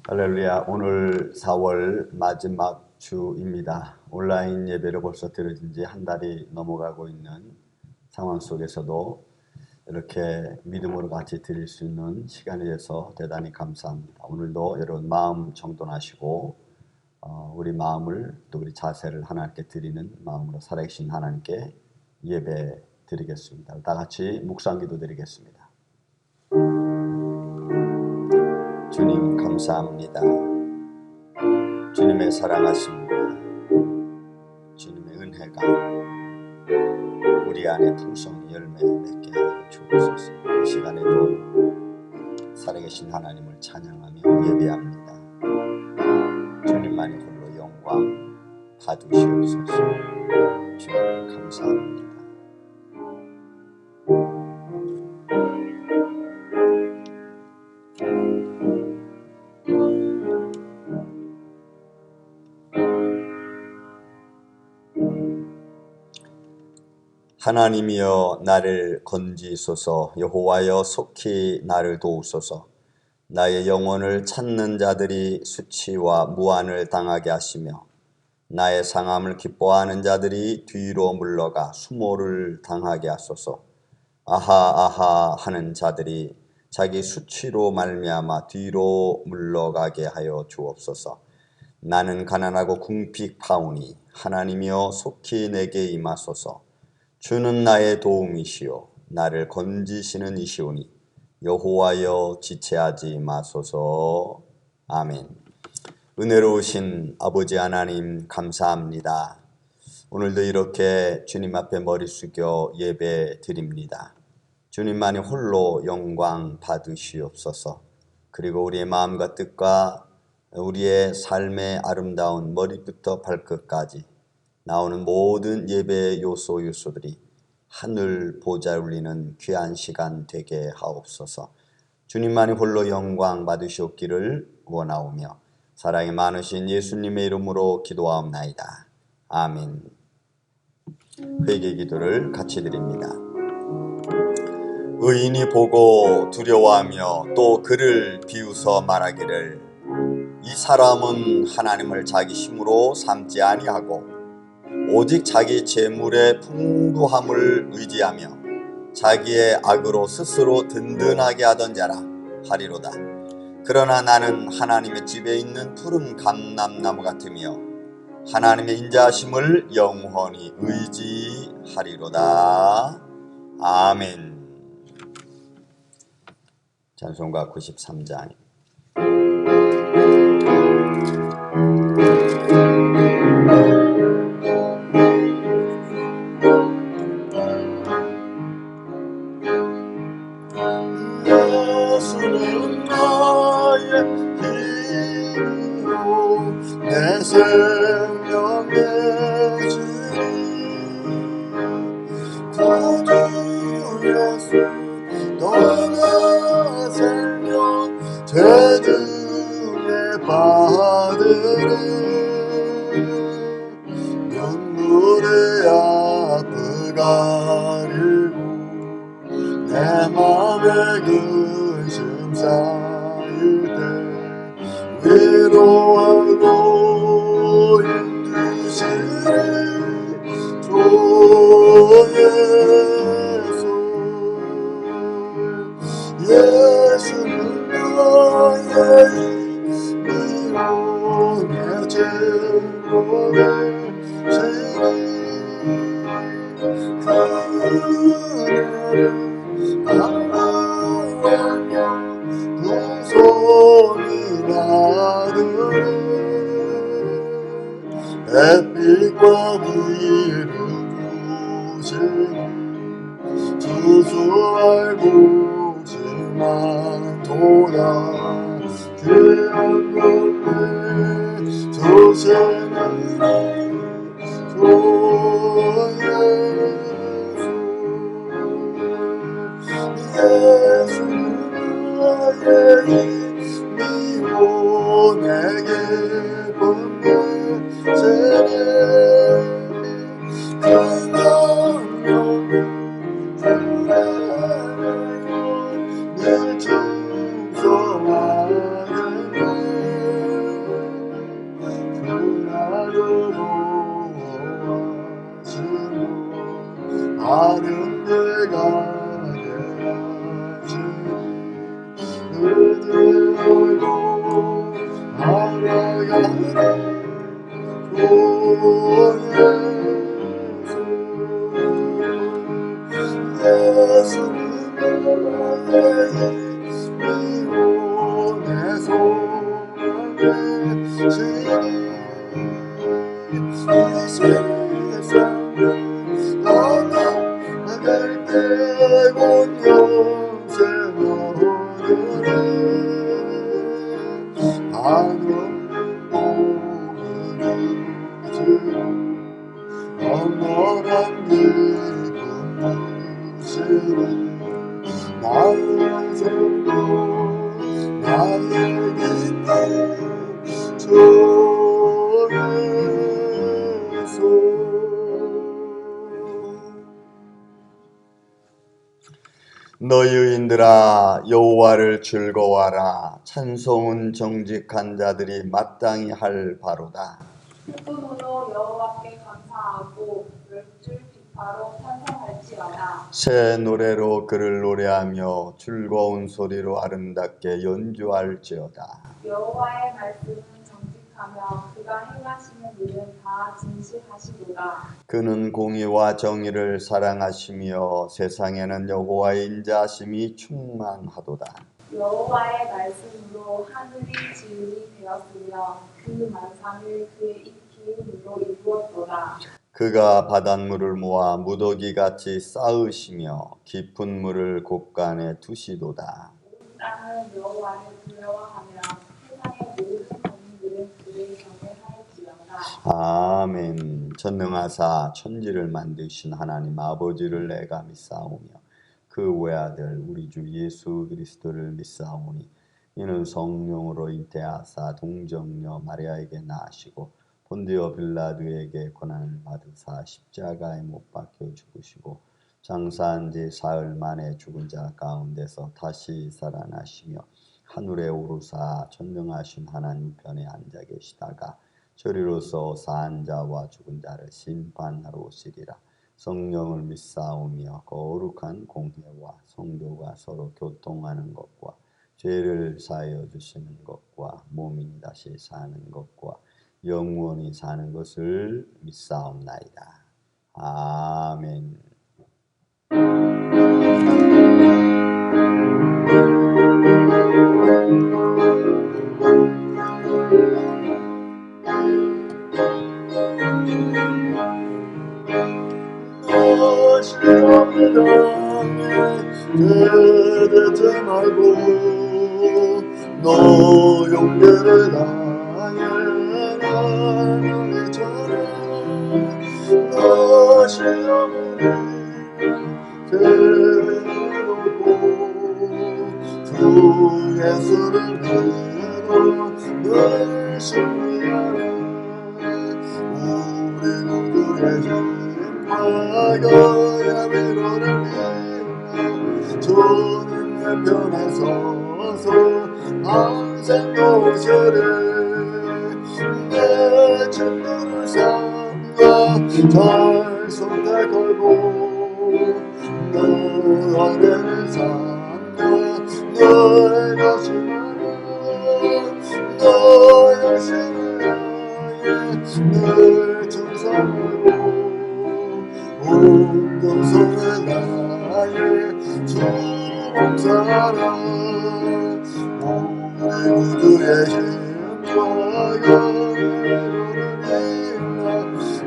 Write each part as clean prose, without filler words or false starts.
할렐루야. 오늘 4월 마지막 주입니다. 온라인 예배를 벌써 드려진 지 한 달이 넘어가고 있는 상황 속에서도 이렇게 믿음으로 같이 드릴 수 있는 시간이 돼서 대단히 감사합니다. 오늘도 여러분 마음 정돈하시고 우리 마음을 또 우리 자세를 하나님께 드리는 마음으로 살아계신 하나님께 예배 드리겠습니다. 다 같이 묵상기도 드리겠습니다. 주님 감사합니다. 주님의 사랑하심과 주님의 은혜가 우리 안에 풍성히 열매 맺게 하여 주옵소서. 이 시간에도 살아계신 하나님을 찬양하며 예배합니다. 주님만이 홀로 영광 받으시옵소서. 주님 감사합니다. 하나님이여 나를 건지소서. 여호와여 속히 나를 도우소서. 나의 영혼을 찾는 자들이 수치와 무한을 당하게 하시며 나의 상함을 기뻐하는 자들이 뒤로 물러가 수모를 당하게 하소서. 아하 아하 하는 자들이 자기 수치로 말미암아 뒤로 물러가게 하여 주옵소서. 나는 가난하고 궁핍하오니 하나님이여 속히 내게 임하소서. 주는 나의 도움이시요 나를 건지시는 이시오니 여호와여 지체하지 마소서. 아멘. 은혜로우신 아버지 하나님 감사합니다. 오늘도 이렇게 주님 앞에 머리 숙여 예배 드립니다. 주님만이 홀로 영광 받으시옵소서. 그리고 우리의 마음과 뜻과 우리의 삶의 아름다운 머리부터 발끝까지 나오는 모든 예배의 요소들이 하늘 보좌 울리는 귀한 시간 되게 하옵소서. 주님만이 홀로 영광 받으시옵기를 원하오며 사랑이 많으신 예수님의 이름으로 기도하옵나이다. 아멘. 회개 기도를 같이 드립니다. 의인이 보고 두려워하며 또 그를 비웃어 말하기를 이 사람은 하나님을 자기 힘으로 삼지 아니하고 오직 자기 재물의 풍부함을 의지하며 자기의 악으로 스스로 든든하게 하던 자라 하리로다. 그러나 나는 하나님의 집에 있는 푸른 감람나무 같으며 하나님의 인자하심을 영원히 의지하리로다. 아멘. 찬송가 93장. 예수는 나의 힘이요 내 생명의 주님 구주 예수 너의 생명 죄중에 받으리 눈물의 앞을 가리고 내 맘에 근심 쌓일 때 위로하고 힘주시리 주 예수. 예수는 나의 힘이요 내 재물의 주님 그대를 안보하며 풍성히 나누리 햇빛과 기름 부으시니 주수 알고 지만 도다 귀한 것에 주시는 주 예수는 나의 힘이요 내게 번개 세례 그 명령을 늘 충성하겠네 그 나를 보호하시고 아는 내가 의지하고 알아가는 주 예수. 예수는 나의 힘이요 내 소망의 신이 이 세상 영원한 기쁨 주시는 나의 생도 나의 기쁨 주 예수. 너희 의인들아 여호와를 즐거워하라. 찬송은 정직한 자들이 마땅히 할 바로다. 기쁨으로 여호와께 감사하고 멸줄 비파로 찬송할지어다. 새 노래로 그를 노래하며 즐거운 소리로 아름답게 연주할지어다. 여호와의 말씀은 정직하며 그가 행하시는 일은 다 진실하시도다. 그는 공의와 정의를 사랑하시며 세상에는 여호와의 인자하심이 충만하도다. 여호와의 말씀으로 하늘이 지음이 되었으며 그 만상을 그의 기름으로 이루었도다. 그가 바닷물을 모아 무더기같이 쌓으시며 깊은 물을 곳간에 두시도다. 온 땅은 여호와를 부러워하며 세상의 모든 국민들은 그를 경외하였지어다. 아멘. 전능하사 천지를 만드신 하나님 아버지를 내가 믿사오며 그 외아들 우리 주 예수 그리스도를 믿사오니 이는 성령으로 잉태하사 동정녀 마리아에게 낳으시고 본디오 빌라도에게 고난을 받으사 십자가에 못 박혀 죽으시고 장사한 지 사흘 만에 죽은 자 가운데서 다시 살아나시며 하늘에 오르사 전능하신 하나님 편에 앉아 계시다가 저리로서 사한 자와 죽은 자를 심판하러 오시리라. 성령을 믿사오며 거룩한 공회와 성도가 서로 교통하는 것과 죄를 사하여 주시는 것과 몸이 다시 사는 것과 영원히 사는 것을 믿사옵나이다. 아멘. 너시 없는 땅에 되지 말고 너 용기를 다해 나를 전해 너시 없는 되놓고 주 예수를 믿어 늘 승리하라. 우리 모두의 심파가 위로를 믿어 주님의 편에 서서 항상 도우시리. 내 친구를 삼가 잘 손에 걸고 너 어른을 삼가 너의 것이라. 너의 신을 향해 늘 충성하고 온 동성을 다해 주 봉사하라. 우리 모두의 힘과 영예로를 위하여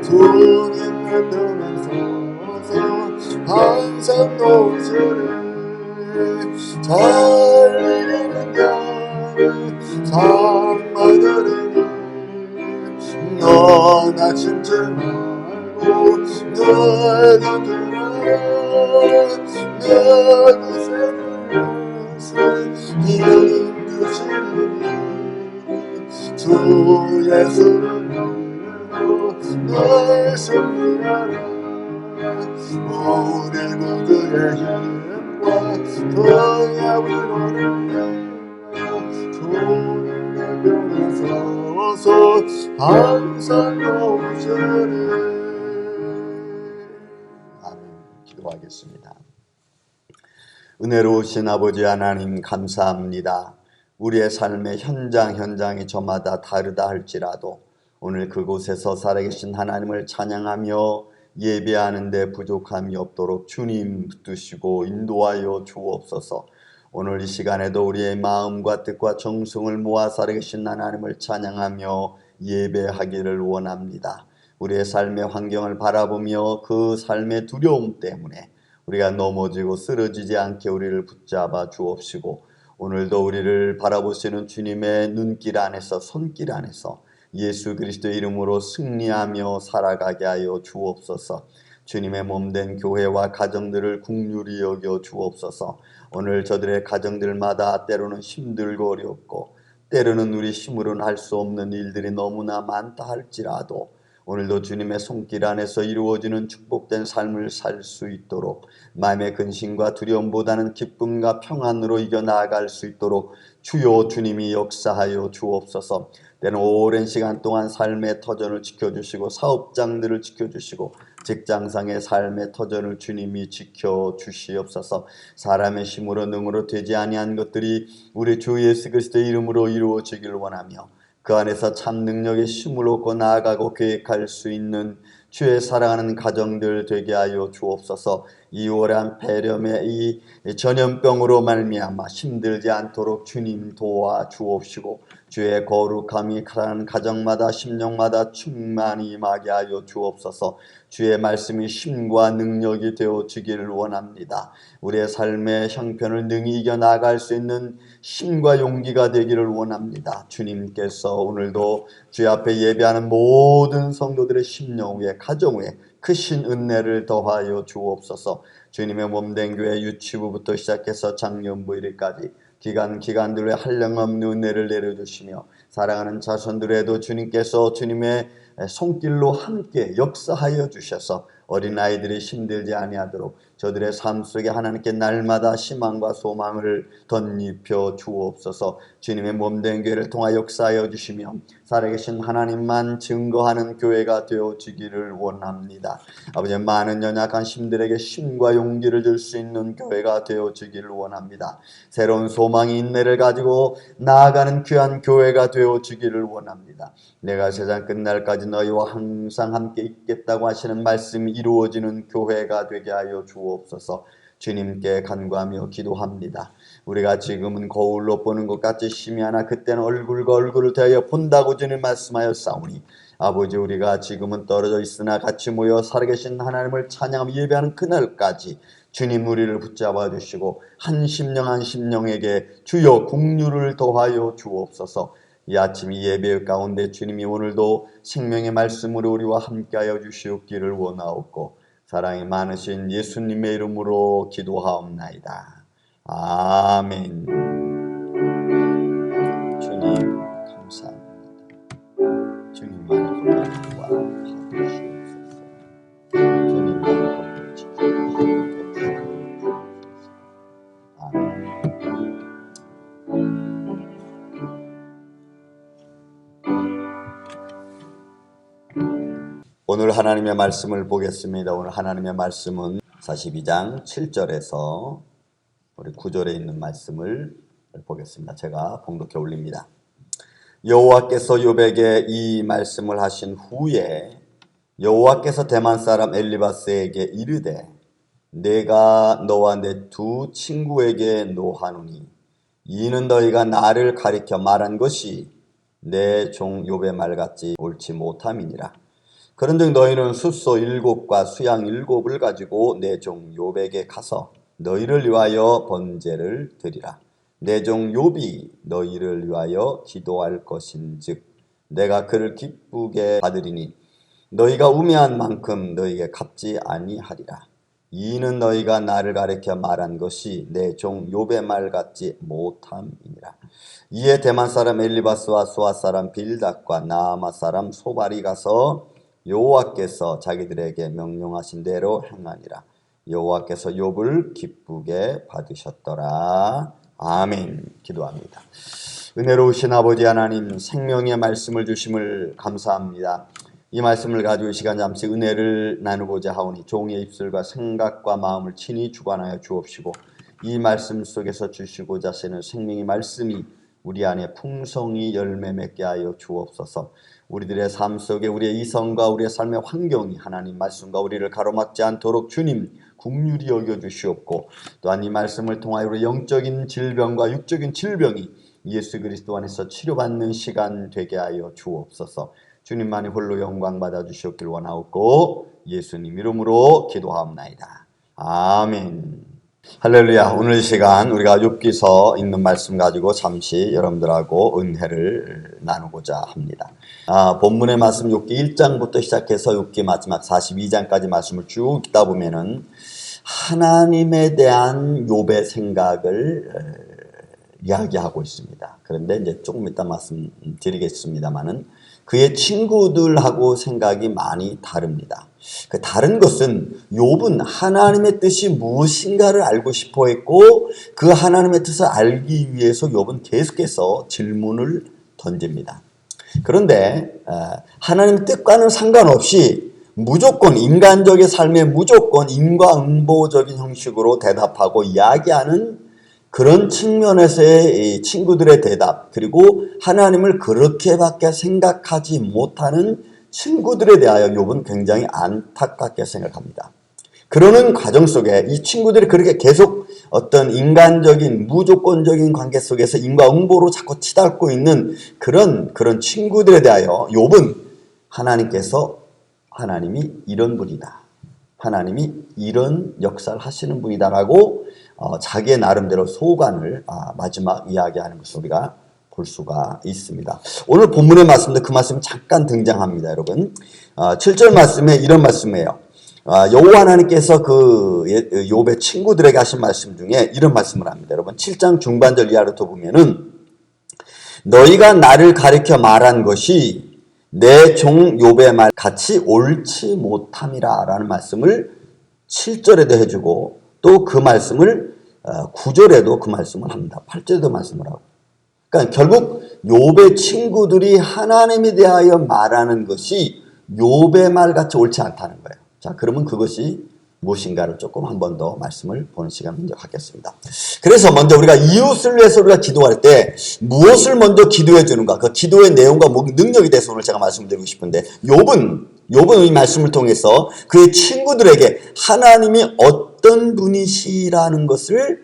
주님의 편에 서서 항상 도우시리. 잘 이기는 자를 상 받으리니 넌 아침지 말고 널 던져라. 내 것을 이름 주시니 주 예수를 믿고 널 승리하라. 우리 모두의 힘과 동의 위로를 위하여 주님의 편에 서서 항상 도우시리. 아멘. 기도하겠습니다. 은혜로우신 아버지 하나님 감사합니다. 우리의 삶의 현장이 저마다 다르다 할지라도 오늘 그곳에서 살아계신 하나님을 찬양하며 예배하는 데 부족함이 없도록 주님 붙드시고 인도하여 주옵소서. 오늘 이 시간에도 우리의 마음과 뜻과 정성을 모아 살아계신 하나님을 찬양하며 예배하기를 원합니다. 우리의 삶의 환경을 바라보며 그 삶의 두려움 때문에 우리가 넘어지고 쓰러지지 않게 우리를 붙잡아 주옵시고 오늘도 우리를 바라보시는 주님의 눈길 안에서 손길 안에서 예수 그리스도의 이름으로 승리하며 살아가게 하여 주옵소서. 주님의 몸된 교회와 가정들을 긍휼히 여겨 주옵소서. 오늘 저들의 가정들마다 때로는 힘들고 어렵고 때로는 우리 힘으로는 할 수 없는 일들이 너무나 많다 할지라도 오늘도 주님의 손길 안에서 이루어지는 축복된 삶을 살 수 있도록 마음의 근심과 두려움보다는 기쁨과 평안으로 이겨나갈 수 있도록 주여 주님이 역사하여 주옵소서. 때는 오랜 시간 동안 삶의 터전을 지켜주시고 사업장들을 지켜주시고 직장상의 삶의 터전을 주님이 지켜주시옵소서. 사람의 힘으로 능으로 되지 아니한 것들이 우리 주 예수 그리스도의 이름으로 이루어지기를 원하며 그 안에서 참 능력의 힘을 얻고 나아가고 계획할 수 있는 주의 사랑하는 가정들 되게 하여 주옵소서. 이 오랜 폐렴의 이 전염병으로 말미암아 힘들지 않도록 주님 도와 주옵시고 주의 거룩함이 가는 가정마다 심령마다 충만히 임하게 하여 주옵소서. 주의 말씀이 힘과 능력이 되어지기를 원합니다. 우리의 삶의 형편을 능히 이겨나갈 수 있는 힘과 용기가 되기를 원합니다. 주님께서 오늘도 주의 앞에 예배하는 모든 성도들의 심령 위에 가정 위에 크신 은혜를 더하여 주옵소서. 주님의 몸된 교회 유치부부터 시작해서 장년부 이르까지 기간들의 한량없는 은혜를 내려주시며 사랑하는 자손들에도 주님께서 주님의 손길로 함께 역사하여 주셔서 어린아이들이 힘들지 아니하도록 저들의 삶 속에 하나님께 날마다 희망과 소망을 덧입혀 주옵소서. 주님의 몸된 교회를 통하여 역사하여 주시며 살아계신 하나님만 증거하는 교회가 되어지기를 원합니다. 아버지, 많은 연약한 신들에게 힘과 용기를 줄 수 있는 교회가 되어지기를 원합니다. 새로운 소망이 인내를 가지고 나아가는 귀한 교회가 되어지기를 원합니다. 내가 세상 끝날까지 너희와 항상 함께 있겠다고 하시는 말씀이 이루어지는 교회가 되게 하여 주옵소서. 주님께 간구하며 기도합니다. 우리가 지금은 거울로 보는 것 같이 희미하나 그때는 얼굴과 얼굴을 대하여 본다고 주님 말씀하였사오니 아버지, 우리가 지금은 떨어져 있으나 같이 모여 살아계신 하나님을 찬양하며 예배하는 그날까지 주님 우리를 붙잡아 주시고 한 심령 한 심령에게 주여 긍휼을 더하여 주옵소서. 이 아침 이 예배 가운데 주님이 오늘도 생명의 말씀으로 우리와 함께하여 주시옵기를 원하옵고 사랑이 많으신 예수님의 이름으로 기도하옵나이다. 아멘. 주님 감사합니다. 주님만이 보좌와 받으시옵소서. 주님만이 지켜주시옵소서. 아멘. 오늘 하나님의 말씀을 보겠습니다. 오늘 하나님의 말씀은 42장 7절에서 우리 9절에 있는 말씀을 보겠습니다. 제가 봉독해 올립니다. 여호와께서 욥에게 이 말씀을 하신 후에 여호와께서 대만 사람 엘리바스에게 이르되 내가 너와 내 두 친구에게 노하노니 이는 너희가 나를 가리켜 말한 것이 내 종 욥의 말 같지 옳지 못함이니라. 그런즉 너희는 숫소 7과 수양 7을 가지고 내 종 욥에게 가서 너희를 위하여 번제를 드리라. 내 종 욥이 너희를 위하여 기도할 것인즉 내가 그를 기쁘게 받으리니 너희가 우매한 만큼 너희에게 갚지 아니하리라. 이는 너희가 나를 가리켜 말한 것이 내 종 욥의 말 같지 못함이니라. 이에 대만 사람 엘리바스와 수아 사람 빌닷과 나아마 사람 소발이 가서 여호와께서 자기들에게 명령하신 대로 행하니라. 여호와께서 욥을 기쁘게 받으셨더라. 아멘. 기도합니다. 은혜로우신 아버지 하나님, 생명의 말씀을 주심을 감사합니다. 이 말씀을 가지고 이 시간 잠시 은혜를 나누고자 하오니 종의 입술과 생각과 마음을 친히 주관하여 주옵시고 이 말씀 속에서 주시고자 하시는 생명의 말씀이 우리 안에 풍성히 열매 맺게 하여 주옵소서. 우리들의 삶 속에 우리의 이성과 우리의 삶의 환경이 하나님 말씀과 우리를 가로막지 않도록 주님 긍휼히 여겨주시옵고 또한 이 말씀을 통하여 우리 영적인 질병과 육적인 질병이 예수 그리스도 안에서 치료받는 시간 되게 하여 주옵소서. 주님만이 홀로 영광 받아 주시옵길 원하옵고 예수님 이름으로 기도하옵나이다. 아멘. 할렐루야. 오늘 시간 우리가 욥기서 있는 말씀 가지고 잠시 여러분들하고 은혜를 나누고자 합니다. 본문의 말씀 욥기 1장부터 시작해서 욥기 마지막 42장까지 말씀을 쭉 읽다 보면은 하나님에 대한 욥의 생각을 이야기하고 있습니다. 그런데 이제 조금 이따 말씀드리겠습니다만은 그의 친구들하고 생각이 많이 다릅니다. 그 다른 것은 욥은 하나님의 뜻이 무엇인가를 알고 싶어 했고 그 하나님의 뜻을 알기 위해서 욥은 계속해서 질문을 던집니다. 그런데 하나님의 뜻과는 상관없이 무조건 인간적인 삶에 무조건 인과응보적인 형식으로 대답하고 이야기하는 그런 측면에서의 친구들의 대답, 그리고 하나님을 그렇게밖에 생각하지 못하는 친구들에 대하여 욥은 굉장히 안타깝게 생각합니다. 그러는 과정 속에 이 친구들이 그렇게 계속 어떤 인간적인 무조건적인 관계 속에서 인과응보로 자꾸 치닫고 있는 그런 친구들에 대하여 욥은 하나님이 이런 분이다. 하나님이 이런 역사를 하시는 분이다라고 자기의 나름대로 소관을 마지막 이야기하는 것을 우리가 볼 수가 있습니다. 오늘 본문의 말씀도 그 말씀이 잠깐 등장합니다, 여러분. 7절 말씀에 이런 말씀이에요. 여호와 하나님께서 그 욥의 친구들에게 하신 말씀 중에 이런 말씀을 합니다. 여러분 7장 중반절 이하부터 보면은 너희가 나를 가리켜 말한 것이 내 종 욥의 말 같이 옳지 못함이라 라는 말씀을 7절에도 해주고 또 그 말씀을 9절에도 그 말씀을 합니다. 8절에도 말씀을 하고. 그러니까 결국 욥의 친구들이 하나님에 대하여 말하는 것이 욥의 말같이 옳지 않다는 거예요. 자, 그러면 그것이 무엇인가를 조금 한 번 더 말씀을 보는 시간을 먼저 갖겠습니다. 그래서 먼저 우리가 이웃을 위해서 우리가 기도할 때 무엇을 먼저 기도해 주는가, 그 기도의 내용과 능력에 대해서 오늘 제가 말씀드리고 싶은데 욥은 이 말씀을 통해서 그의 친구들에게 하나님이 어떤 분이시라는 것을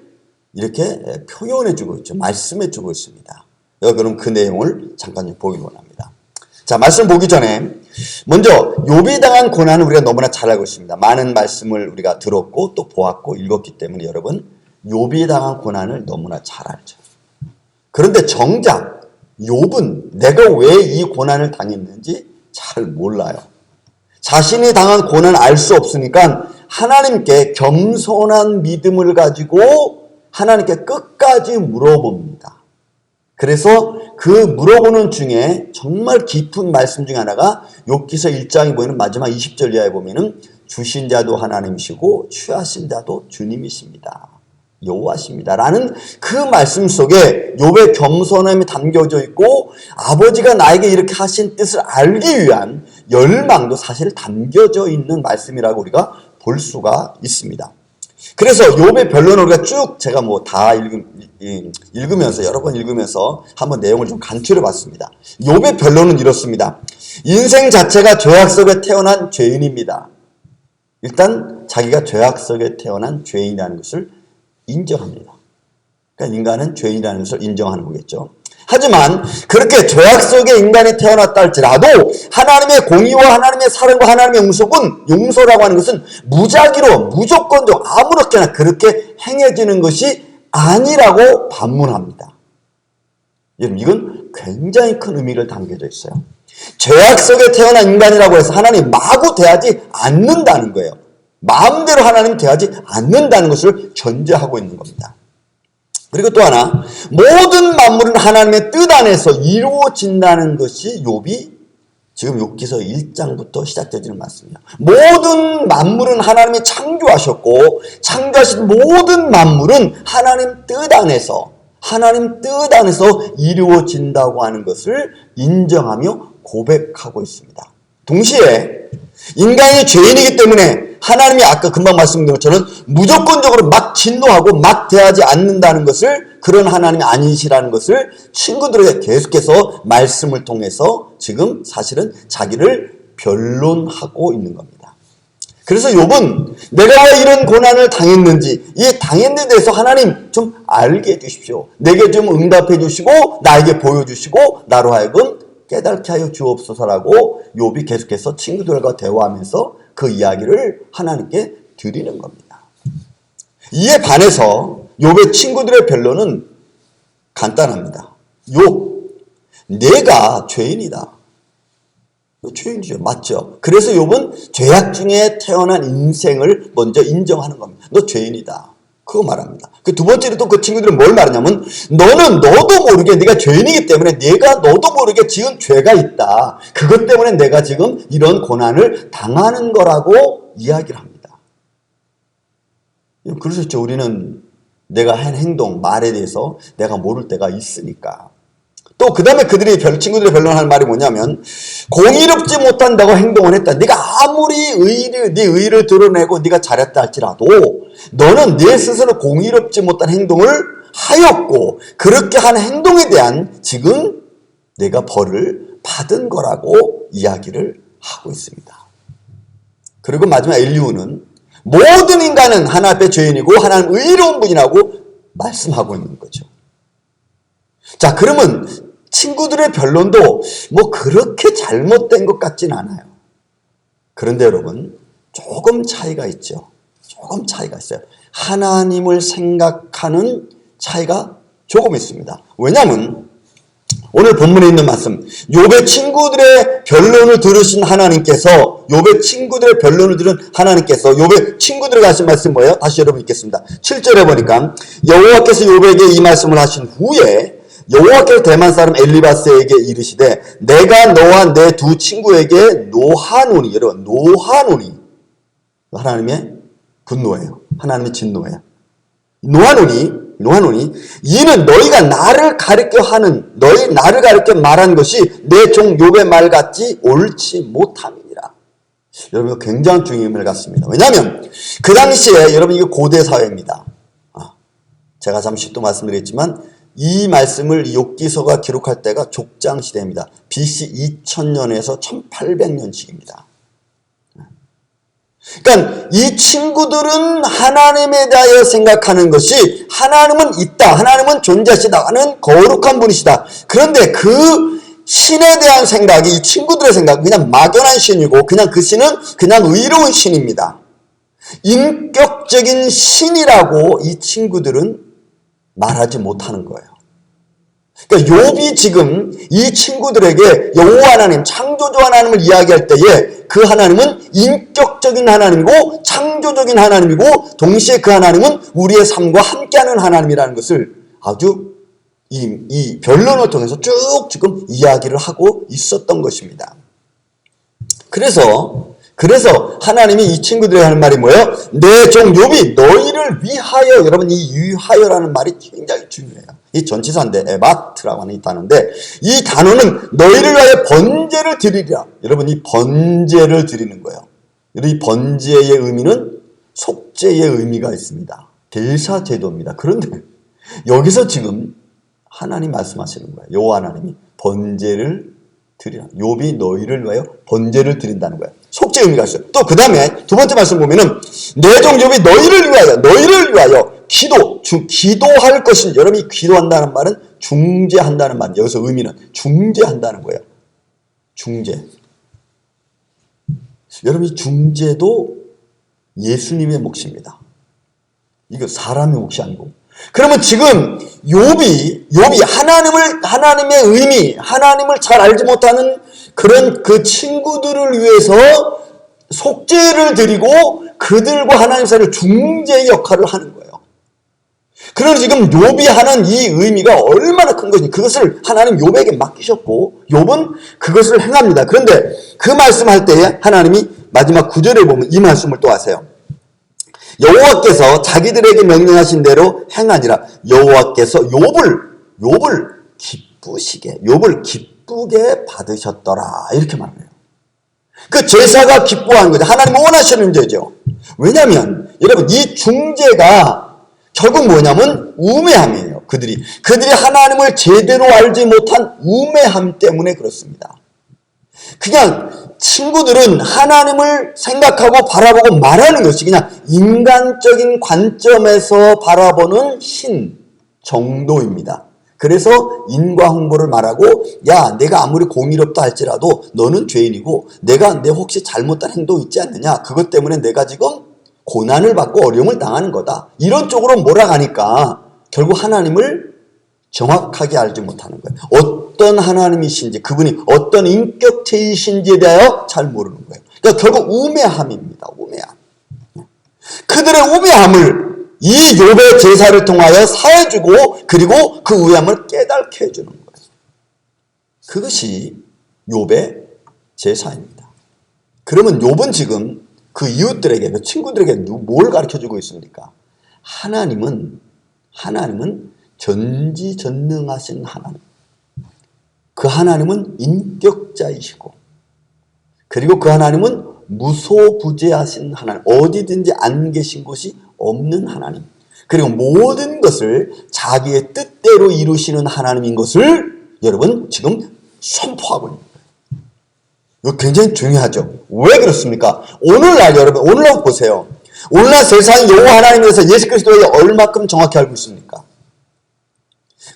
이렇게 표현해 주고 있죠. 말씀해 주고 있습니다. 그럼 그 내용을 잠깐 보기 원합니다. 자, 말씀 보기 전에 먼저 욥이 당한 고난은 우리가 너무나 잘 알고 있습니다. 많은 말씀을 우리가 들었고 또 보았고 읽었기 때문에 여러분 욥이 당한 고난을 너무나 잘 알죠. 그런데 정작 욥은 내가 왜 이 고난을 당했는지 잘 몰라요. 자신이 당한 고난을 알 수 없으니까 하나님께 겸손한 믿음을 가지고 하나님께 끝까지 물어봅니다. 그래서 그 물어보는 중에 정말 깊은 말씀 중에 하나가 욥기서 1장에 보이는 마지막 20절 이하에 보면은 주신 자도 하나님이시고 취하신 자도 주님이십니다. 여호와십니다. 라는 그 말씀 속에 욥의 겸손함이 담겨져 있고 아버지가 나에게 이렇게 하신 뜻을 알기 위한 열망도 사실 담겨져 있는 말씀이라고 우리가 볼 수가 있습니다. 그래서 욥의 변론을 우리가 쭉 제가 다 읽으면서 여러 번 읽으면서 한번 내용을 좀 간추려 봤습니다. 욥의 변론은 이렇습니다. 인생 자체가 죄악 속에 태어난 죄인입니다. 일단 자기가 죄악 속에 태어난 죄인이라는 것을 인정합니다. 그러니까 인간은 죄인이라는 것을 인정하는 거겠죠. 하지만 그렇게 죄악 속에 인간이 태어났다 할지라도 하나님의 공의와 하나님의 사랑과 하나님의 용서라고 하는 것은 무작위로 무조건적으로 아무렇게나 그렇게 행해지는 것이 아니라고 반문합니다. 여러분 이건 굉장히 큰 의미를 담겨져 있어요. 죄악 속에 태어난 인간이라고 해서 하나님 마구 대하지 않는다는 거예요. 마음대로 하나님 대하지 않는다는 것을 전제하고 있는 겁니다. 그리고 또 하나, 모든 만물은 하나님의 뜻 안에서 이루어진다는 것이 욥이 지금 욥기서 1장부터 시작되지는 말씀이에요. 모든 만물은 하나님이 창조하셨고 창조하신 모든 만물은 하나님 뜻 안에서 이루어진다고 하는 것을 인정하며 고백하고 있습니다. 동시에 인간이 죄인이기 때문에 하나님이 아까 금방 말씀드린 것처럼 무조건적으로 막 진노하고 막 대하지 않는다는 것을, 그런 하나님이 아니시라는 것을 친구들에게 계속해서 말씀을 통해서 지금 사실은 자기를 변론하고 있는 겁니다. 그래서 욥은 내가 왜 이런 고난을 당했는지, 이 당했는 데서 하나님 좀 알게 해주십시오. 내게 좀 응답해 주시고 나에게 보여주시고 나로 하여금 깨닫게 하여 주옵소서라고 욥이 계속해서 친구들과 대화하면서 그 이야기를 하나님께 드리는 겁니다. 이에 반해서 욥의 친구들의 변론은 간단합니다. 욥, 내가 죄인이다. 죄인이죠. 맞죠? 그래서 욥은 죄악 중에 태어난 인생을 먼저 인정하는 겁니다. 너 죄인이다. 그거 말합니다. 그 두 번째로 또 그 친구들은 뭘 말하냐면 너는 너도 모르게 네가 죄인이기 때문에 내가 너도 모르게 지은 죄가 있다. 그것 때문에 내가 지금 이런 고난을 당하는 거라고 이야기를 합니다. 그러셨죠. 우리는 내가 한 행동, 말에 대해서 내가 모를 때가 있으니까. 또 그 다음에 친구들이 변론하는 말이 뭐냐면 공의롭지 못한다고 행동을 했다. 네가 아무리 네 의를 드러내고 네가 잘했다 할지라도 너는 네 스스로 공의롭지 못한 행동을 하였고 그렇게 한 행동에 대한 지금 내가 벌을 받은 거라고 이야기를 하고 있습니다. 그리고 마지막 엘리후는 모든 인간은 하나님 앞에 죄인이고 하나님 의로운 분이라고 말씀하고 있는 거죠. 자, 그러면 친구들의 변론도 뭐 그렇게 잘못된 것 같진 않아요. 그런데 여러분 조금 차이가 있죠. 조금 차이가 있어요. 하나님을 생각하는 차이가 조금 있습니다. 왜냐하면 오늘 본문에 있는 말씀, 욥의 친구들의 변론을 들으신 하나님께서, 욥의 친구들의 변론을 들은 하나님께서 욥의 친구들에게 하신 말씀 뭐예요? 다시 여러분 읽겠습니다. 7절에 보니까 여호와께서 욥에게 이 말씀을 하신 후에 여호와께서 대만 사람 엘리바스에게 이르시되 내가 너와 내 두 친구에게 노하노니. 여러분 노하노니, 하나님의 분노예요. 하나님의 진노예요. 노하노니 이는 너희가 나를 가르쳐 말한 것이 내 종 욥의 말 같지 옳지 못함이니라. 여러분 이거 굉장히 중요한 의미를 갖습니다. 왜냐하면 그 당시에 여러분 이거 고대 사회입니다. 제가 잠시 또 말씀드렸지만 이 말씀을 욥기서가 기록할 때가 족장 시대입니다. BC 2000년에서 1800년씩입니다. 그러니까 이 친구들은 하나님에 대하여 생각하는 것이 하나님은 있다, 하나님은 존재하시다, 하는 거룩한 분이시다. 그런데 그 신에 대한 생각이 이 친구들의 생각은 그냥 막연한 신이고 그냥 그 신은 그냥 의로운 신입니다. 인격적인 신이라고 이 친구들은 말하지 못하는 거예요. 그러니까 욥이 지금 이 친구들에게 여호와 하나님, 창조주 하나님을 이야기할 때에 그 하나님은 인격적인 하나님이고 창조적인 하나님이고 동시에 그 하나님은 우리의 삶과 함께하는 하나님이라는 것을 아주 이 변론을 통해서 쭉 지금 이야기를 하고 있었던 것입니다. 그래서 하나님이 이 친구들에게 하는 말이 뭐예요? 내 종 욥이 너희를 위하여. 여러분 이 위하여라는 말이 굉장히 중요해요. 이 전치사인데 에바트라고 하는 이 단어인데 이 단어는 너희를 위하여 번제를 드리리라. 여러분 이 번제를 드리는 거예요. 이 번제의 의미는 속죄의 의미가 있습니다. 대사제도입니다. 그런데 여기서 지금 하나님 말씀하시는 거예요. 여호와 하나님이 번제를 드리라. 욥이 너희를 위하여 번제를 드린다는 거예요. 속죄 의미가 있어요. 또 그 다음에 두 번째 말씀 보면은 내 종 욥이 너희를 위하여 기도할 것인. 여러분이 기도한다는 말은 중재한다는 말이에요. 여기서 의미는 중재한다는 거예요. 중재. 여러분이 중재도 예수님의 몫입니다. 이거 사람의 몫이 아니고. 그러면 지금 욥이 하나님의 의미, 하나님을 잘 알지 못하는 그런 그 친구들을 위해서 속죄를 드리고 그들과 하나님 사이의 중재 역할을 하는 거예요. 그러나 지금 욥이 하는 이 의미가 얼마나 큰 것인지 그것을 하나님 욥에게 맡기셨고 욥은 그것을 행합니다. 그런데 그 말씀할 때에 하나님이 마지막 9절에 보면 이 말씀을 또 하세요. 여호와께서 자기들에게 명령하신 대로 행하니라. 여호와께서 욥을 기쁘게 받으셨더라. 이렇게 말해요. 그 제사가 기뻐하는 거죠. 하나님 원하시는 죄죠. 왜냐하면 여러분 이 중재가 결국 뭐냐면 우매함이에요. 그들이 하나님을 제대로 알지 못한 우매함 때문에 그렇습니다. 그냥 친구들은 하나님을 생각하고 바라보고 말하는 것이 그냥 인간적인 관점에서 바라보는 신 정도입니다. 그래서 인과응보를 말하고 야 내가 아무리 공의롭다 할지라도 너는 죄인이고 내 혹시 잘못한 행동 있지 않느냐 그것 때문에 내가 지금 고난을 받고 어려움을 당하는 거다. 이런 쪽으로 몰아가니까 결국 하나님을 정확하게 알지 못하는 거예요. 어떤 하나님이신지, 그분이 어떤 인격체이신지에 대하여 잘 모르는 거예요. 그러니까 결국 우매함입니다. 우매함. 그들의 우매함을 이 욥의 제사를 통하여 사해주고, 그리고 그 우매함을 깨닫게 해주는 거예요. 그것이 욥의 제사입니다. 그러면 욥은 지금 그 이웃들에게, 그 친구들에게 뭘 가르쳐주고 있습니까? 하나님은 전지전능하신 하나님. 그 하나님은 인격자이시고, 그리고 그 하나님은 무소부재하신 하나님, 어디든지 안 계신 곳이 없는 하나님, 그리고 모든 것을 자기의 뜻대로 이루시는 하나님인 것을 여러분 지금 선포하고 있는 거예요. 이거 굉장히 중요하죠. 왜 그렇습니까? 오늘날 여러분, 오늘날 보세요. 오늘날 세상이 여호와 하나님에 대해서 예수 그리스도에 얼마큼 정확히 알고 있습니까?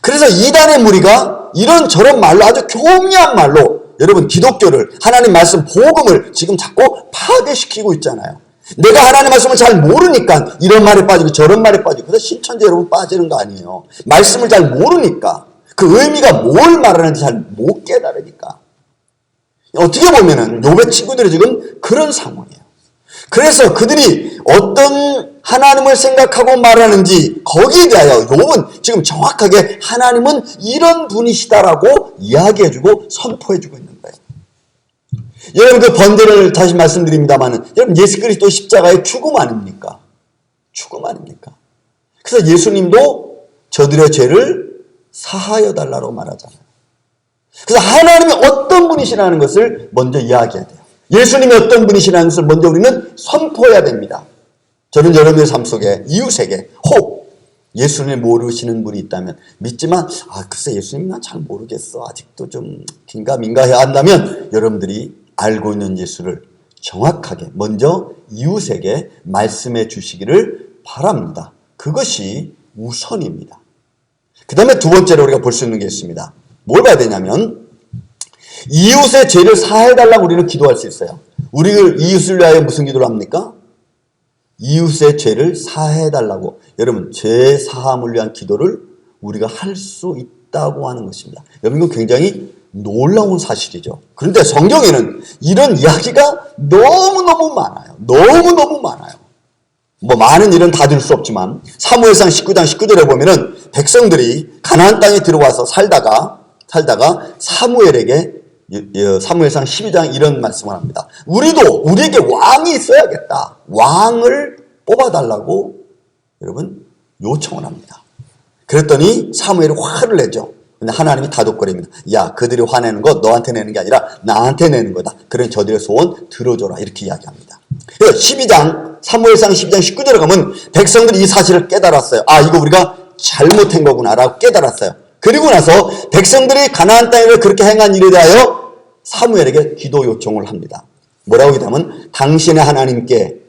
그래서 이단의 무리가 이런저런 말로, 아주 교묘한 말로 여러분 기독교를, 하나님 말씀 복음을 지금 자꾸 파괴시키고 있잖아요. 내가 하나님 말씀을 잘 모르니까 이런 말에 빠지고 저런 말에 빠지고, 그래서 신천지 여러분 빠지는 거 아니에요. 말씀을 잘 모르니까, 그 의미가 뭘 말하는지 잘 못 깨달으니까. 어떻게 보면은 욥의 친구들이 지금 그런 상황이에요. 그래서 그들이 어떤 하나님을 생각하고 말하는지 거기에 대하여 욥은 지금 정확하게 하나님은 이런 분이시다라고 이야기해주고 선포해주고 있는 거예요. 여러분, 그 번제를 다시 말씀드립니다만, 여러분 예수 그리스도 십자가의 죽음 아닙니까? 죽음 아닙니까? 그래서 예수님도 저들의 죄를 사하여 달라고 말하잖아요. 그래서 하나님이 어떤 분이시라는 것을 먼저 이야기해야 돼요. 예수님이 어떤 분이시라는 것을 먼저 우리는 선포해야 됩니다. 저는 여러분의 삶 속에 이웃에게 혹 예수님을 모르시는 분이 있다면, 믿지만 글쎄 예수님 난 잘 모르겠어, 아직도 좀 긴가민가 해야 한다면, 여러분들이 알고 있는 예수를 정확하게 먼저 이웃에게 말씀해 주시기를 바랍니다. 그것이 우선입니다. 그 다음에 두 번째로 우리가 볼 수 있는 게 있습니다. 뭘 봐야 되냐면, 이웃의 죄를 사해달라고 우리는 기도할 수 있어요. 우리 이웃을 위하여 무슨 기도를 합니까? 이웃의 죄를 사해달라고. 여러분, 죄 사함을 위한 기도를 우리가 할 수 있다고 하는 것입니다. 여러분, 이건 굉장히 놀라운 사실이죠. 그런데 성경에는 이런 이야기가 너무너무 많아요. 너무너무 많아요. 뭐 많은 일은 다 들 수 없지만 사무엘상 19장 19절에 보면은 백성들이 가나안 땅에 들어와서 살다가 사무엘에게, 사무엘상 12장 이런 말씀을 합니다. 우리에게 왕이 있어야겠다. 왕을 뽑아달라고 여러분 요청을 합니다. 그랬더니 사무엘이 화를 내죠. 근데 하나님이 다독거립니다. 야, 그들이 화내는 거 너한테 내는 게 아니라 나한테 내는 거다. 그러니 저들의 소원 들어줘라. 이렇게 이야기합니다. 그래서 12장, 사무엘상 12장 19절에 가면 백성들이 이 사실을 깨달았어요. 이거 우리가 잘못한 거구나 라고 깨달았어요. 그리고 나서 백성들이 가나안 땅에 그렇게 행한 일에 대하여 사무엘에게 기도 요청을 합니다. 뭐라고 기도하면, 당신의 하나님께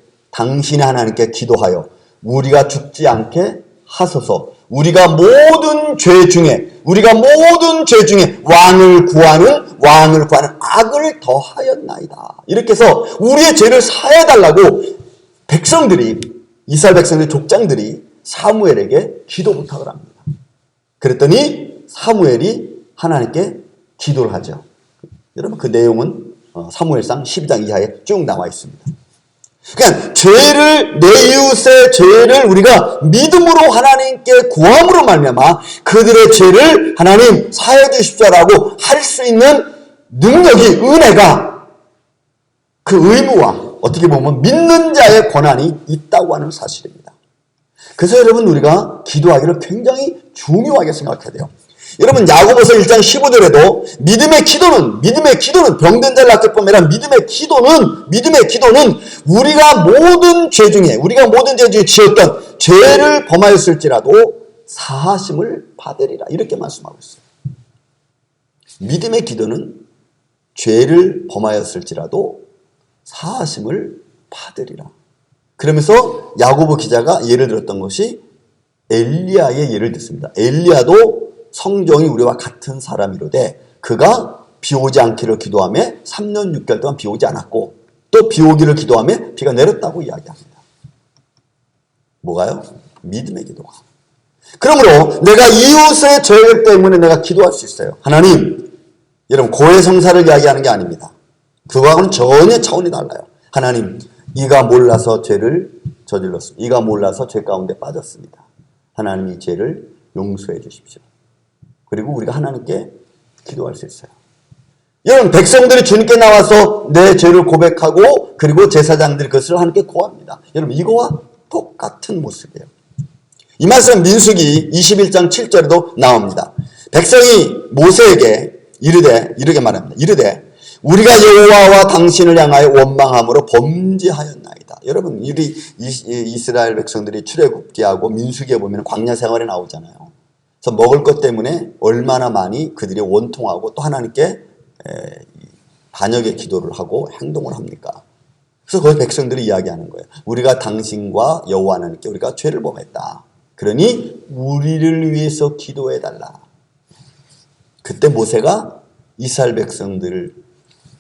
기도하여 우리가 죽지 않게 하소서. 우리가 모든 죄 중에 왕을 구하는 악을 더하였나이다. 이렇게 해서 우리의 죄를 사해달라고 이스라엘 백성들의 족장들이 사무엘에게 기도 부탁을 합니다. 그랬더니 사무엘이 하나님께 기도를 하죠. 여러분, 그 내용은 사무엘상 12장 이하에 쭉 나와 있습니다. 그러니까 내 이웃의 죄를 우리가 믿음으로 하나님께 구함으로 말미암아 그들의 죄를 하나님 사해 주십시오라고 할 수 있는 능력이, 은혜가, 그 의무와 어떻게 보면 믿는 자의 권한이 있다고 하는 사실입니다. 그래서 여러분, 우리가 기도하기를 굉장히 중요하게 생각해야 돼요. 여러분, 야고보서 1장 15절에도 믿음의 기도는 병든 자를 낫게 뿐만 아니라 믿음의 기도는 우리가 모든 죄 중에 지었던 죄를 범하였을지라도 사하심을 받으리라. 이렇게 말씀하고 있어요. 믿음의 기도는 죄를 범하였을지라도 사하심을 받으리라. 그러면서 야고보 기자가 예를 들었던 것이 엘리야의 예를 듣습니다. 엘리야도 성경이 우리와 같은 사람이로되 그가 비 오지 않기를 기도하며 3년 6개월 동안 비 오지 않았고 또 비 오기를 기도하며 비가 내렸다고 이야기합니다. 뭐가요? 믿음의 기도가. 그러므로 내가 이웃의 죄 때문에 내가 기도할 수 있어요. 하나님, 여러분 고해성사를 이야기하는 게 아닙니다. 그거하고는 전혀 차원이 달라요. 하나님, 이가 몰라서 죄를 저질렀습니다. 이가 몰라서 죄 가운데 빠졌습니다. 하나님 이 죄를 용서해 주십시오. 그리고 우리가 하나님께 기도할 수 있어요. 여러분 백성들이 주님께 나와서 내 죄를 고백하고 그리고 제사장들이 그것을 하나님께 고합니다. 여러분 이거와 똑같은 모습이에요. 이 말씀 민수기 21장 7절에도 나옵니다. 백성이 모세에게 이르게 말합니다. 이르되 우리가 여호와와 당신을 향하여 원망함으로 범죄하였나이다. 여러분 우리 이스라엘 백성들이 출애굽기하고 민수기에 보면 광야 생활에 나오잖아요. 그래서 먹을 것 때문에 얼마나 많이 그들이 원통하고 또 하나님께 반역의 기도를 하고 행동을 합니까? 그래서 거기 백성들이 이야기하는 거예요. 우리가 당신과 여호와 하나님께 우리가 죄를 범했다. 그러니 우리를 위해서 기도해달라. 그때 모세가 이스라엘 백성들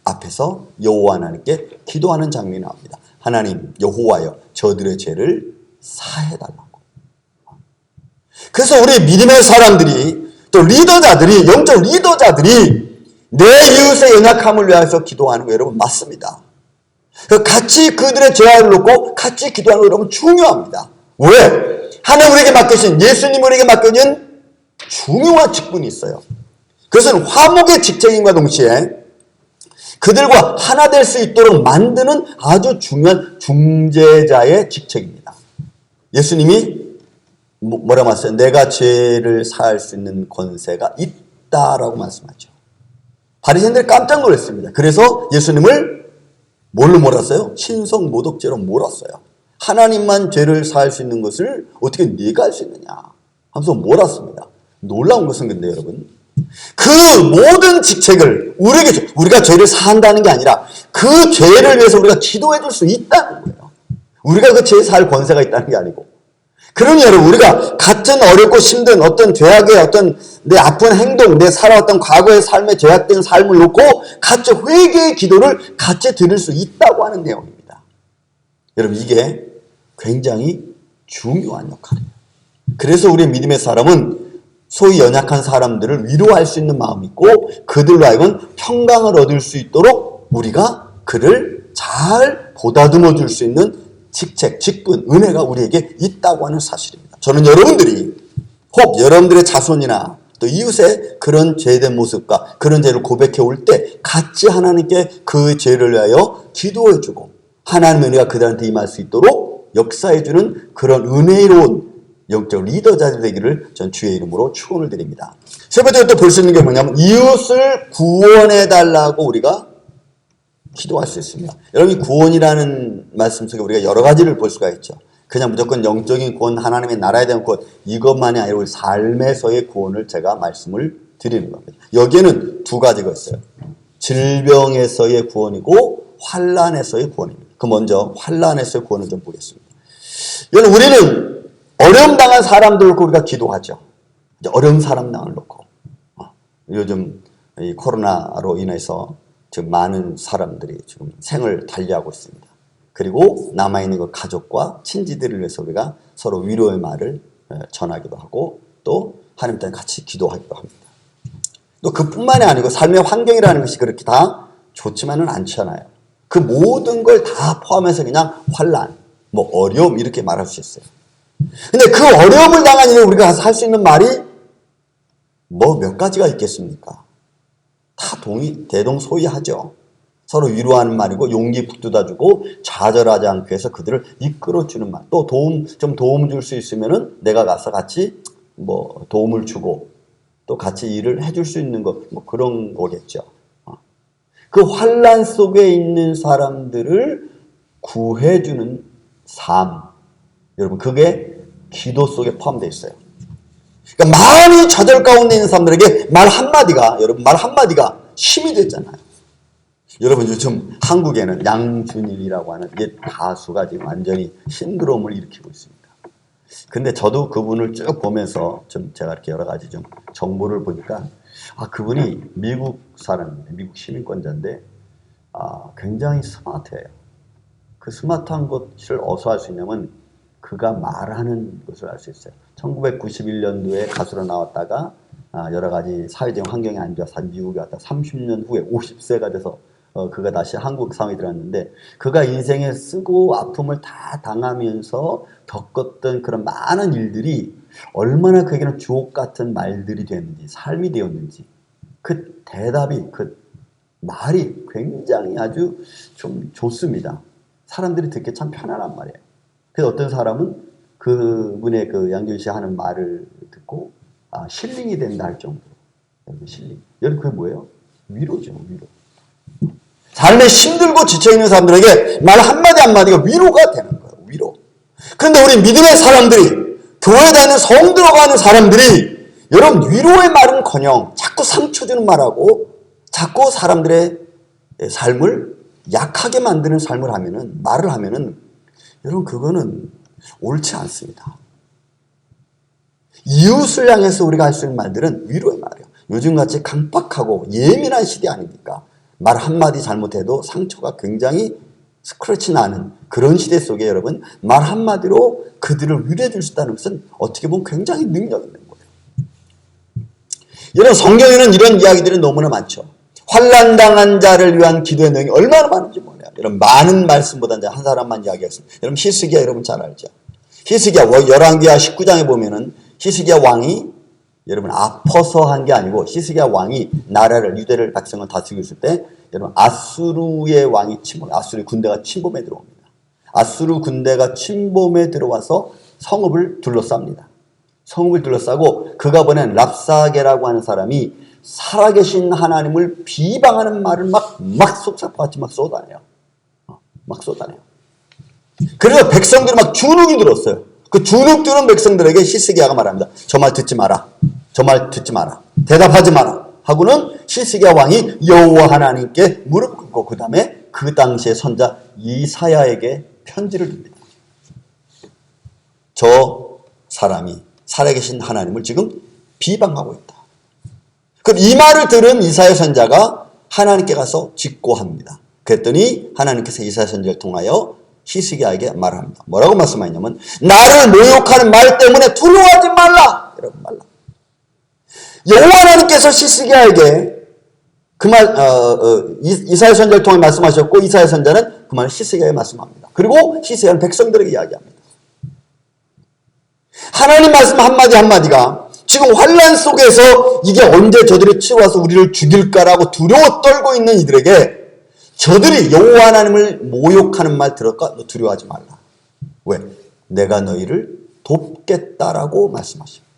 앞에서 여호와 하나님께 기도하는 장면이 나옵니다. 하나님 여호와여 저들의 죄를 사해달라고. 그래서 우리 믿음의 사람들이 또 리더자들이 영적 리더자들이 내 이웃의 연약함을 위해서 기도하는 거 여러분 맞습니다. 같이 그들의 죄악을 놓고 같이 기도하는 거 여러분 중요합니다. 왜? 하나님 우리에게 맡기신 예수님 우리에게 맡겨진 중요한 직분이 있어요. 그것은 화목의 직책임과 동시에 그들과 하나 될 수 있도록 만드는 아주 중요한 중재자의 직책입니다. 예수님이 뭐라 말씀하세요? 내가 죄를 사할 수 있는 권세가 있다라고 말씀하죠. 바리새인들이 깜짝 놀랐습니다. 그래서 예수님을 뭘로 몰았어요? 신성모독죄로 몰았어요. 하나님만 죄를 사할 수 있는 것을 어떻게 네가 할 수 있느냐 하면서 몰았습니다. 놀라운 것은 근데 여러분 그 모든 직책을 우리가 죄를 사한다는 게 아니라 그 죄를 위해서 우리가 기도해 줄 수 있다는 거예요. 우리가 그 죄 사할 권세가 있다는 게 아니고. 그러니 여러분 우리가 같은 어렵고 힘든 어떤 죄악의 어떤 내 아픈 행동, 내 살아왔던 과거의 삶에 죄악된 삶을 놓고 같이 회개의 기도를 같이 드릴 수 있다고 하는 내용입니다. 여러분 이게 굉장히 중요한 역할이에요. 그래서 우리 믿음의 사람은 소위 연약한 사람들을 위로할 수 있는 마음이 있고 그들로 하여금 평강을 얻을 수 있도록 우리가 그를 잘 보다듬어 줄 수 있는 직책, 직분, 은혜가 우리에게 있다고 하는 사실입니다. 저는 여러분들이 혹 여러분들의 자손이나 또 이웃의 그런 죄된 모습과 그런 죄를 고백해 올 때 같이 하나님께 그 죄를 위하여 기도해 주고 하나님의 은혜가 그들한테 임할 수 있도록 역사해 주는 그런 은혜로운 영적 리더자들 되기를 전 주의 이름으로 축원을 드립니다. 세 번째로 또 볼 수 있는 게 뭐냐면 이웃을 구원해 달라고 우리가 기도할 수 있습니다. 여러분 구원이라는 말씀 속에 우리가 여러 가지를 볼 수가 있죠. 그냥 무조건 영적인 구원, 하나님의 나라에 대한 구원 이것만이 아니라 우리 삶에서의 구원을 제가 말씀을 드리는 겁니다. 여기에는 두 가지가 있어요. 질병에서의 구원이고 환난에서의 구원입니다. 그럼 먼저 환난에서의 구원을 좀 보겠습니다. 여러분 우리는 어려움 당한 사람들 놓고 우리가 기도하죠. 어려운 사람을 놓고 요즘 이 코로나로 인해서 지금 많은 사람들이 지금 생을 달리하고 있습니다. 그리고 남아있는 그 가족과 친지들을 위해서 우리가 서로 위로의 말을 전하기도 하고 또 하나님 때문에 같이 기도하기도 합니다. 또 그뿐만이 아니고 삶의 환경이라는 것이 그렇게 다 좋지만은 않잖아요. 그 모든 걸 다 포함해서 그냥 환난, 뭐 어려움 이렇게 말할 수 있어요. 근데 그 어려움을 당한 일에 우리가 할 수 있는 말이 뭐 몇 가지가 있겠습니까? 다 대동소이하죠. 서로 위로하는 말이고 용기 북돋아주고 좌절하지 않게 해서 그들을 이끌어주는 말. 또 도움 줄 수 있으면은 내가 가서 같이 뭐 도움을 주고 또 같이 일을 해줄 수 있는 것, 뭐 그런 거겠죠. 그 환난 속에 있는 사람들을 구해주는 삶. 여러분 그게 기도 속에 포함되어 있어요. 그러니까 많이 좌절 가운데 있는 사람들에게 말 한마디가 힘이 됐잖아요. 여러분 요즘 한국에는 양준일이라고 하는 이 가수가 지금 완전히 신드롬을 일으키고 있습니다. 근데 저도 그분을 쭉 보면서 좀 제가 이렇게 여러 가지 좀 정보를 보니까 그분이 미국 사람입니다. 미국 시민권자인데 굉장히 스마트해요. 그 스마트한 것을 어디서 할 수 있냐면 그가 말하는 것을 알 수 있어요. 1991년도에 가수로 나왔다가 여러 가지 사회적 환경이 안 좋아서 미국에 왔다 30년 후에 50세가 돼서 그가 다시 한국 상황에 들어왔는데 그가 인생에 쓰고 아픔을 다 당하면서 겪었던 그런 많은 일들이 얼마나 그에게는 주옥 같은 말들이 되었는지 삶이 되었는지 그 대답이 그 말이 굉장히 아주 좀 좋습니다. 사람들이 듣기 참 편안한 말이에요. 그래서 어떤 사람은 그분의 그 양조희 씨 하는 말을 듣고 힐링이 된다 할 정도로 힐링. 여러분 그게 뭐예요? 위로죠. 위로. 삶에 힘들고 지쳐있는 사람들에게 말 한마디 한마디가 위로가 되는 거예요. 위로. 그런데 우리 믿음의 사람들이 교회 다니는 성도로 가는 사람들이 여러분 위로의 말은커녕 자꾸 상처 주는 말하고 자꾸 사람들의 삶을 약하게 만드는 삶을 하면은 말을 하면은 여러분 그거는 옳지 않습니다. 이웃을 향해서 우리가 할 수 있는 말들은 위로의 말이에요. 요즘같이 강박하고 예민한 시대 아닙니까? 말 한마디 잘못해도 상처가 굉장히 스크래치 나는 그런 시대 속에 여러분 말 한마디로 그들을 위로해 줄 수 있다는 것은 어떻게 보면 굉장히 능력 있는 거예요. 여러분 성경에는 이런 이야기들이 너무나 많죠. 환난당한 자를 위한 기도의 내용이 얼마나 많은지 몰라요. 여러분 많은 말씀보다는 한 사람만 이야기했습니다. 여러분 히스기야 여러분 잘 알죠. 히스기야 열왕기하 19장에 보면은 히스기야 왕이 여러분 아파서 한 게 아니고 히스기야 왕이 나라를 유대를 백성을 다스리고 있을 때 여러분 아수르의 왕이 아수르 군대가 침범에 들어옵니다. 아수르 군대가 침범에 들어와서 성읍을 둘러쌉니다. 성읍을 둘러싸고 그가 보낸 랍사게라고 하는 사람이 살아계신 하나님을 비방하는 말을 막 속삭같이 막 쏟아내요. 막 쏟아내요. 그래서 백성들이 막 주눅이 들었어요. 그 주눅 들은 백성들에게 히스기야가 말합니다. 저 말 듣지 마라. 저 말 듣지 마라. 대답하지 마라. 하고는 히스기야 왕이 여호와 하나님께 무릎 꿇고 그 다음에 그 당시의 선자 이사야에게 편지를 줍니다. 저 사람이 살아계신 하나님을 지금 비방하고 있다. 그럼 이 말을 들은 이사야 선자가 하나님께 가서 직고합니다. 그랬더니 하나님께서 이사야 선자를 통하여 히스기야에게 말합니다. 뭐라고 말씀하냐면 나를 모욕하는 말 때문에 두려워하지 말라. 여러분 말라. 여호와 하나님께서 히스기야에게 그 말 이사야 선자를 통해 말씀하셨고 이사야 선자는 그 말을 히스기야에게 말씀합니다. 그리고 히스기야는 백성들에게 이야기합니다. 하나님 말씀 한마디 한마디가 지금 환난 속에서 이게 언제 저들이 치러와서 우리를 죽일까라고 두려워 떨고 있는 이들에게 저들이 여호와 하나님을 모욕하는 말 들을까? 너 두려워하지 말라. 왜? 내가 너희를 돕겠다라고 말씀하십니다.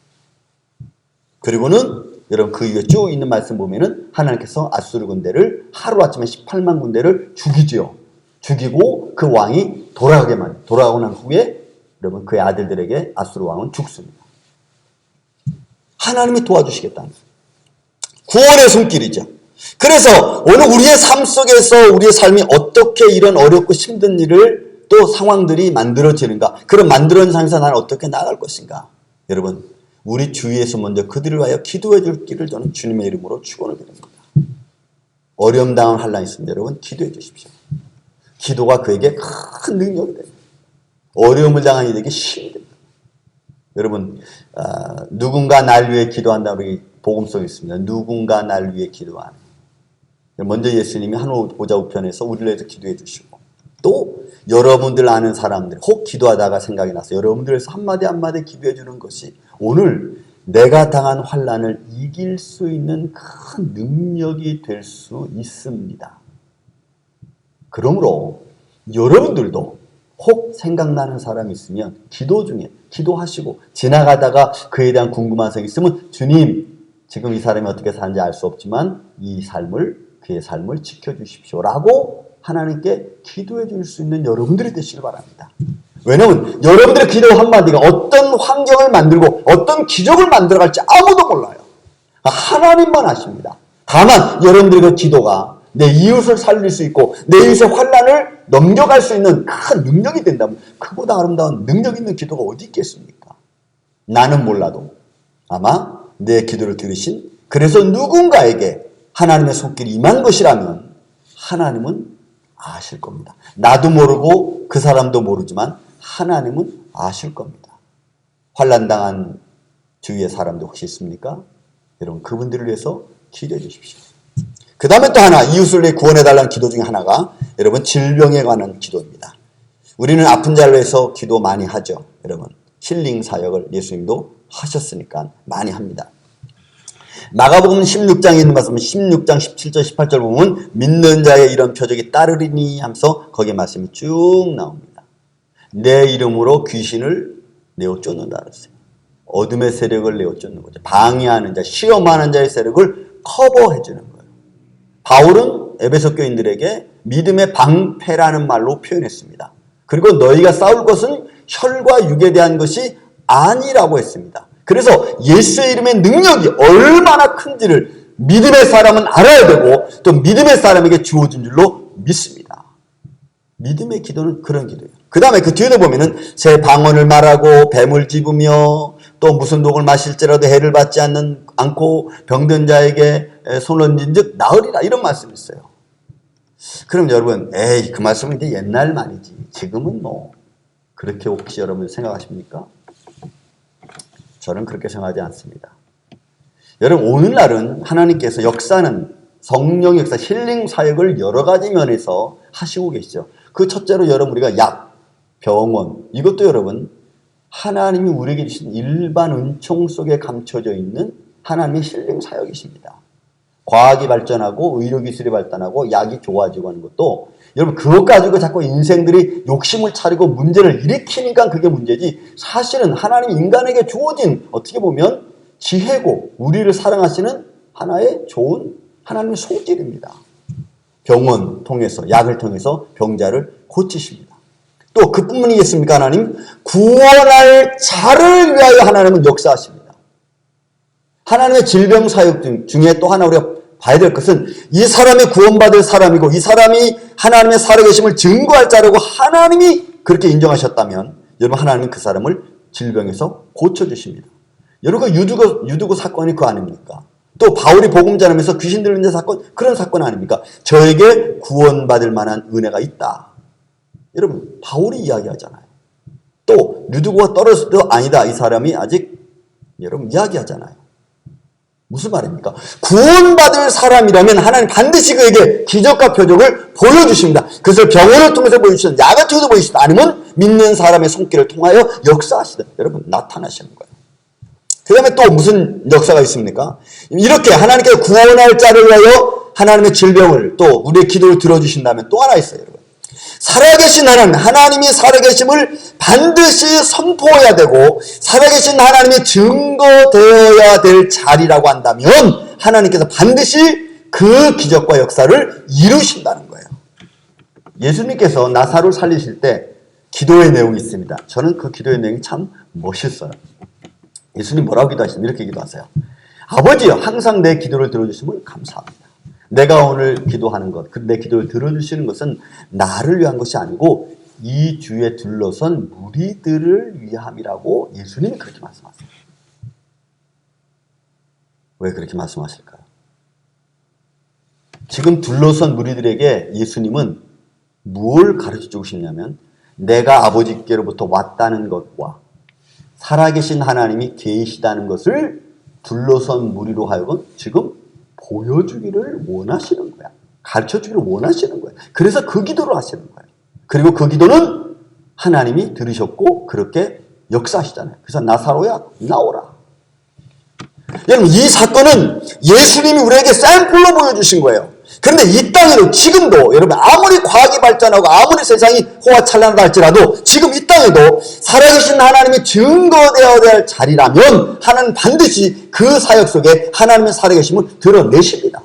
그리고는 여러분 그 위에 쭉 있는 말씀 보면은 하나님께서 아수르 군대를 하루아침에 18만 군대를 죽이지요. 죽이고 그 왕이 돌아가고 난 후에 여러분 그의 아들들에게 아수르 왕은 죽습니다. 하나님이 도와주시겠다는 구원의 손길이죠. 그래서 오늘 우리의 삶 속에서 우리의 삶이 어떻게 이런 어렵고 힘든 일을 또 상황들이 만들어지는가, 그런 만들어진 상황에서 나는 어떻게 나아갈 것인가. 여러분 우리 주위에서 먼저 그들을 위하여 기도해 줄 길을 저는 주님의 이름으로 축원을 드립니다. 어려움 당한 환난이 있습니다. 여러분 기도해 주십시오. 기도가 그에게 큰 능력이 됩니다. 어려움을 당한 이들에게 힘이 됩니다. 여러분 누군가 날 위해 기도한다 우리 복음 속에 있습니다. 누군가 날 위해 기도하는. 먼저 예수님이 한 오자 우편에서 우리를 위해서 기도해 주시고 또 여러분들 아는 사람들 혹 기도하다가 생각이 나서 여러분들에서 한마디 한마디 기도해 주는 것이 오늘 내가 당한 환난을 이길 수 있는 큰 능력이 될 수 있습니다. 그러므로 여러분들도 혹 생각나는 사람이 있으면 기도 중에 기도하시고 지나가다가 그에 대한 궁금한 점이 있으면 주님 지금 이 사람이 어떻게 사는지 알 수 없지만 그의 삶을 지켜주십시오 라고 하나님께 기도해 줄 수 있는 여러분들이 되시길 바랍니다. 왜냐하면 여러분들의 기도 한마디가 어떤 환경을 만들고 어떤 기적을 만들어갈지 아무도 몰라요. 하나님만 아십니다. 다만 여러분들의 그 기도가 내 이웃을 살릴 수 있고 내 이웃의 환난을 넘겨갈 수 있는 큰 능력이 된다면 그보다 아름다운 능력 있는 기도가 어디 있겠습니까? 나는 몰라도 아마 내 기도를 들으신 그래서 누군가에게 하나님의 손길이 임한 것이라면 하나님은 아실 겁니다. 나도 모르고 그 사람도 모르지만 하나님은 아실 겁니다. 환난당한 주위의 사람도 혹시 있습니까? 여러분 그분들을 위해서 기도해 주십시오. 그 다음에 또 하나 이웃을 위해 구원해달라는 기도 중에 하나가 여러분 질병에 관한 기도입니다. 우리는 아픈 자를 위해서 기도 많이 하죠. 여러분 힐링 사역을 예수님도 하셨으니까 많이 합니다. 마가복음 16장에 있는 말씀은 16장 17절 18절 보면 믿는 자의 이런 표적이 따르리니 하면서 거기에 말씀이 쭉 나옵니다. 내 이름으로 귀신을 내어 쫓는다 그랬어요. 어둠의 세력을 내어 쫓는 거죠. 방해하는 자, 시험하는 자의 세력을 커버해 주는 거예요. 바울은 에베소 교인들에게 믿음의 방패라는 말로 표현했습니다. 그리고 너희가 싸울 것은 혈과 육에 대한 것이 아니라고 했습니다. 그래서 예수의 이름의 능력이 얼마나 큰지를 믿음의 사람은 알아야 되고 또 믿음의 사람에게 주어진 줄로 믿습니다. 믿음의 기도는 그런 기도예요. 그 다음에 그 뒤에도 보면은 새 방언을 말하고 뱀을 집으며 또 무슨 독을 마실지라도 해를 받지 않고 병든 자에게 손을 얹은 즉 나으리라 이런 말씀이 있어요. 그럼 여러분 에이 그 말씀은 이제 옛날 말이지 지금은 뭐 그렇게 혹시 여러분 생각하십니까? 저는 그렇게 생각하지 않습니다. 여러분 오늘날은 하나님께서 역사는 성령 역사 힐링 사역을 여러 가지 면에서 하시고 계시죠. 그 첫째로 여러분 우리가 약, 병원 이것도 여러분 하나님이 우리에게 주신 일반 은총 속에 감춰져 있는 하나님의 힐링 사역이십니다. 과학이 발전하고 의료기술이 발전하고 약이 좋아지고 하는 것도 여러분 그것 가지고 자꾸 인생들이 욕심을 차리고 문제를 일으키니까 그게 문제지 사실은 하나님 인간에게 주어진 어떻게 보면 지혜고 우리를 사랑하시는 하나의 좋은 하나님의 소질입니다. 병원 통해서 약을 통해서 병자를 고치십니다. 또 그뿐이겠습니까? 하나님 구원할 자를 위하여 하나님은 역사하십니다. 하나님의 질병 사역 중에 또 하나 우리가 봐야 될 것은 이 사람이 구원받을 사람이고 이 사람이 하나님의 살아계심을 증거할 자라고 하나님이 그렇게 인정하셨다면 여러분 하나님은 그 사람을 질병에서 고쳐주십니다. 여러분 유두고 사건이 그거 아닙니까? 또 바울이 복음 전하면서 귀신 들린 자 사건 그런 사건 아닙니까? 저에게 구원받을 만한 은혜가 있다. 여러분 바울이 이야기하잖아요. 또 유두고가 떨어질 때도 아니다. 이 사람이 아직 여러분 이야기하잖아요. 무슨 말입니까? 구원받을 사람이라면 하나님 반드시 그에게 기적과 표적을 보여주십니다. 그것을 병원을 통해서 보여주시든 약을 통해서 보여주시든 아니면 믿는 사람의 손길을 통하여 역사하시든 여러분 나타나시는 거예요. 그 다음에 또 무슨 역사가 있습니까? 이렇게 하나님께서 구원할 자를 위하여 하나님의 질병을 또 우리의 기도를 들어주신다면 또 하나 있어요. 여러분. 살아계신 하나님, 하나님이 살아계심을 반드시 선포해야 되고 살아계신 하나님이 증거되어야 될 자리라고 한다면 하나님께서 반드시 그 기적과 역사를 이루신다는 거예요. 예수님께서 나사로를 살리실 때 기도의 내용이 있습니다. 저는 그 기도의 내용이 참 멋있어요. 예수님 뭐라고 기도하시냐면 이렇게 기도하세요. 아버지요 항상 내 기도를 들어주심을 감사합니다. 내가 오늘 기도하는 것, 내 기도를 들어주시는 것은 나를 위한 것이 아니고 이 주에 둘러선 무리들을 위함이라고 예수님이 그렇게 말씀하세요. 왜 그렇게 말씀하실까요? 지금 둘러선 무리들에게 예수님은 무엇을 가르쳐주고 싶냐면 내가 아버지께로부터 왔다는 것과 살아계신 하나님이 계시다는 것을 둘러선 무리로 하여금 지금 보여주기를 원하시는 거야. 가르쳐주기를 원하시는 거야. 그래서 그 기도를 하시는 거예요. 그리고 그 기도는 하나님이 들으셨고 그렇게 역사하시잖아요. 그래서 나사로야 나오라. 여러분 이 사건은 예수님이 우리에게 샘플로 보여주신 거예요. 그런데 이 땅에도 지금도 여러분 아무리 과학이 발전하고 아무리 세상이 호화찬란하다 할지라도 지금 이 땅에도 살아계신 하나님이 증거되어야 될 자리라면 하나님 반드시 그 사역 속에 하나님의 살아계심을 드러내십니다.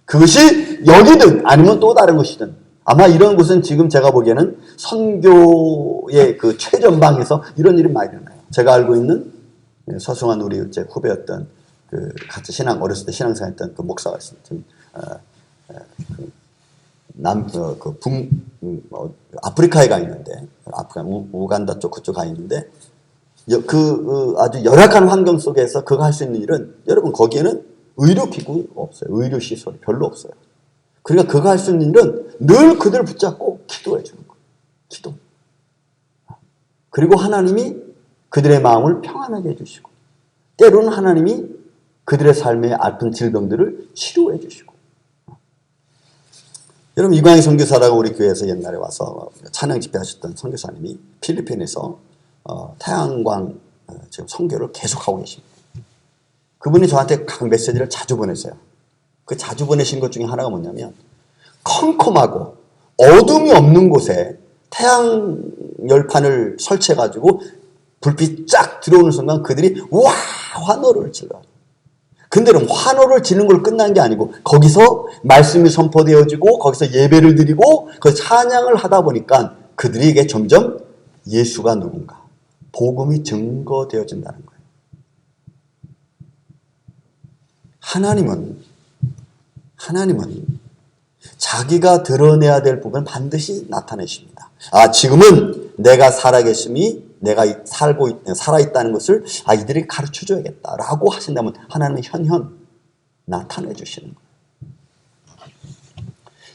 그것이 여기든 아니면 또 다른 것이든 아마 이런 곳은 지금 제가 보기에는 선교의 그 최전방에서 이런 일이 많이 일어나요. 제가 알고 있는 서승환 우리 제 후배였던 그 같이 어렸을 때 신앙생활했던 그 목사가 있습니다. 아프리카에 가 있는데, 우간다 쪽 그쪽 가 있는데, 아주 열악한 환경 속에서 그가 할 수 있는 일은, 여러분, 거기에는 의료기구 없어요. 의료시설이 별로 없어요. 그러니까 그가 할 수 있는 일은 늘 그들을 붙잡고 기도해 주는 거예요. 기도. 그리고 하나님이 그들의 마음을 평안하게 해주시고 때로는 하나님이 그들의 삶의 아픈 질병들을 치료해 주시고. 여러분 이광희 선교사라고 우리 교회에서 옛날에 와서 찬양 집회 하셨던 선교사님이 필리핀에서 태양광 지금 선교를 계속하고 계십니다. 그분이 저한테 각 메시지를 자주 보내세요. 그 자주 보내신 것 중에 하나가 뭐냐면 컴컴하고 어둠이 없는 곳에 태양 열판을 설치해가지고 불빛 쫙 들어오는 순간 그들이 와 환호를 질러요. 근데 환호를 지는 걸 끝난 게 아니고 거기서 말씀이 선포되어지고 거기서 예배를 드리고 그 찬양을 하다 보니까 그들에게 점점 예수가 누군가 복음이 증거되어진다는 거예요. 하나님은 자기가 드러내야 될 부분을 반드시 나타내십니다. 지금은 내가 살아계심이 내가 살아있다는 것을 이들에게 가르쳐줘야겠다라고 하신다면 하나님은 현현 나타내 주시는 거예요.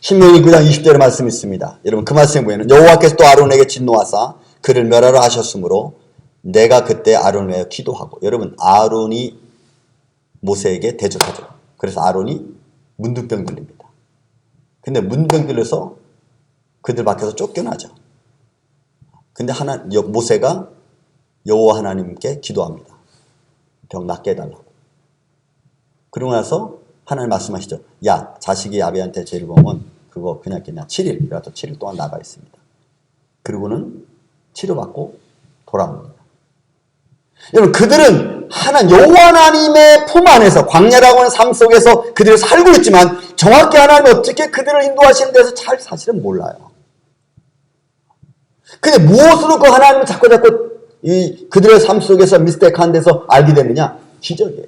신명기 9장 20절의 말씀이 있습니다. 여러분 그 말씀에 보면 여호와께서 또 아론에게 진노하사 그를 멸하라 하셨으므로 내가 그때 아론을 위하여 기도하고. 여러분 아론이 모세에게 대적하죠. 그래서 아론이 문둥병 들립니다. 근데 문둥병 들려서 그들 밖에서 쫓겨나죠. 근데 모세가 여호와 하나님께 기도합니다. 병 낫게 해달라고. 그러고 나서 하나님 말씀하시죠. 야 자식이 아비한테 죄를 범하면 그거 그냥 7일 그래서 7일 동안 나가 있습니다. 그리고는 치료받고 돌아옵니다. 여러분 그들은 여호와 하나님의 품 안에서 광야라고 하는 삶 속에서 그들이 살고 있지만 정확히 하나님이 어떻게 그들을 인도하시는 데서 잘 사실은 몰라요. 근데 무엇으로 그 하나님을 자꾸 그들의 삶 속에서 미스테이크한 데서 알게 되느냐? 기적이에요.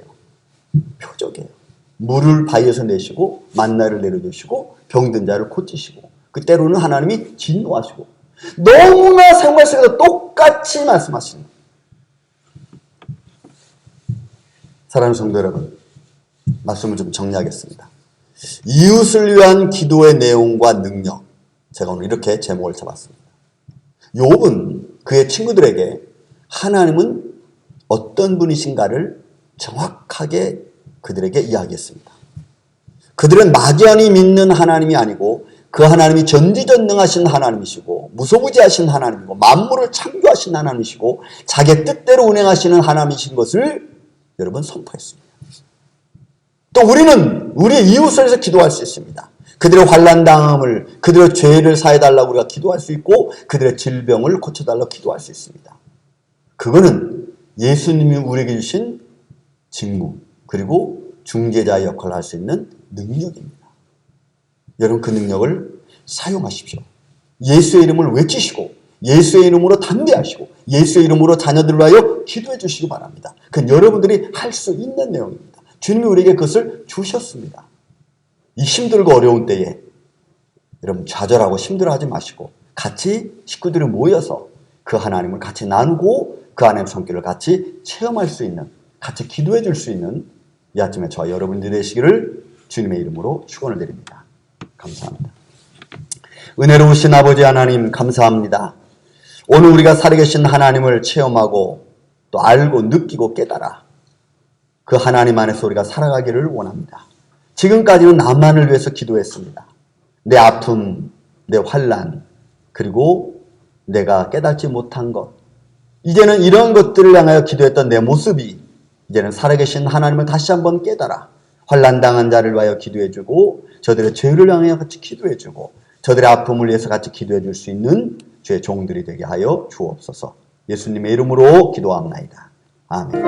표적이에요. 물을 바위에서 내시고 만나를 내려주시고 병든 자를 고치시고 때로는 하나님이 진노하시고 너무나 생활 속에서 똑같이 말씀하시는 거예요. 사랑하는 성도 여러분, 말씀을 좀 정리하겠습니다. 이웃을 위한 기도의 내용과 능력, 제가 오늘 이렇게 제목을 잡았습니다. 욥은 그의 친구들에게 하나님은 어떤 분이신가를 정확하게 그들에게 이야기했습니다. 그들은 막연히 믿는 하나님이 아니고 그 하나님이 전지전능하신 하나님이시고 무소부지하신 하나님이고 만물을 창조하신 하나님이시고 자기의 뜻대로 운행하시는 하나님이신 것을 여러분 선포했습니다. 또 우리는 우리의 이웃을 위해서 기도할 수 있습니다. 그들의 환난당함을, 그들의 죄를 사해달라고 우리가 기도할 수 있고 그들의 질병을 고쳐달라고 기도할 수 있습니다. 그거는 예수님이 우리에게 주신 직무 그리고 중재자의 역할을 할 수 있는 능력입니다. 여러분 그 능력을 사용하십시오. 예수의 이름을 외치시고 예수의 이름으로 담대하시고 예수의 이름으로 자녀들을 위하여 기도해 주시기 바랍니다. 그건 여러분들이 할 수 있는 내용입니다. 주님이 우리에게 그것을 주셨습니다. 이 힘들고 어려운 때에 여러분 좌절하고 힘들어하지 마시고 같이 식구들이 모여서 그 하나님을 같이 나누고 그 하나님의 성격을 같이 체험할 수 있는, 같이 기도해 줄 수 있는 이 아침에 저와 여러분들이 되시기를 주님의 이름으로 축원을 드립니다. 감사합니다. 은혜로우신 아버지 하나님 감사합니다. 오늘 우리가 살아계신 하나님을 체험하고 또 알고 느끼고 깨달아 그 하나님 안에서 우리가 살아가기를 원합니다. 지금까지는 나만을 위해서 기도했습니다. 내 아픔, 내 환난, 그리고 내가 깨닫지 못한 것. 이제는 이런 것들을 향하여 기도했던 내 모습이 이제는 살아계신 하나님을 다시 한번 깨달아 환난당한 자를 위하여 기도해주고 저들의 죄를 향하여 같이 기도해주고 저들의 아픔을 위해서 같이 기도해줄 수 있는 주의 종들이 되게 하여 주옵소서. 예수님의 이름으로 기도합나이다. 아멘.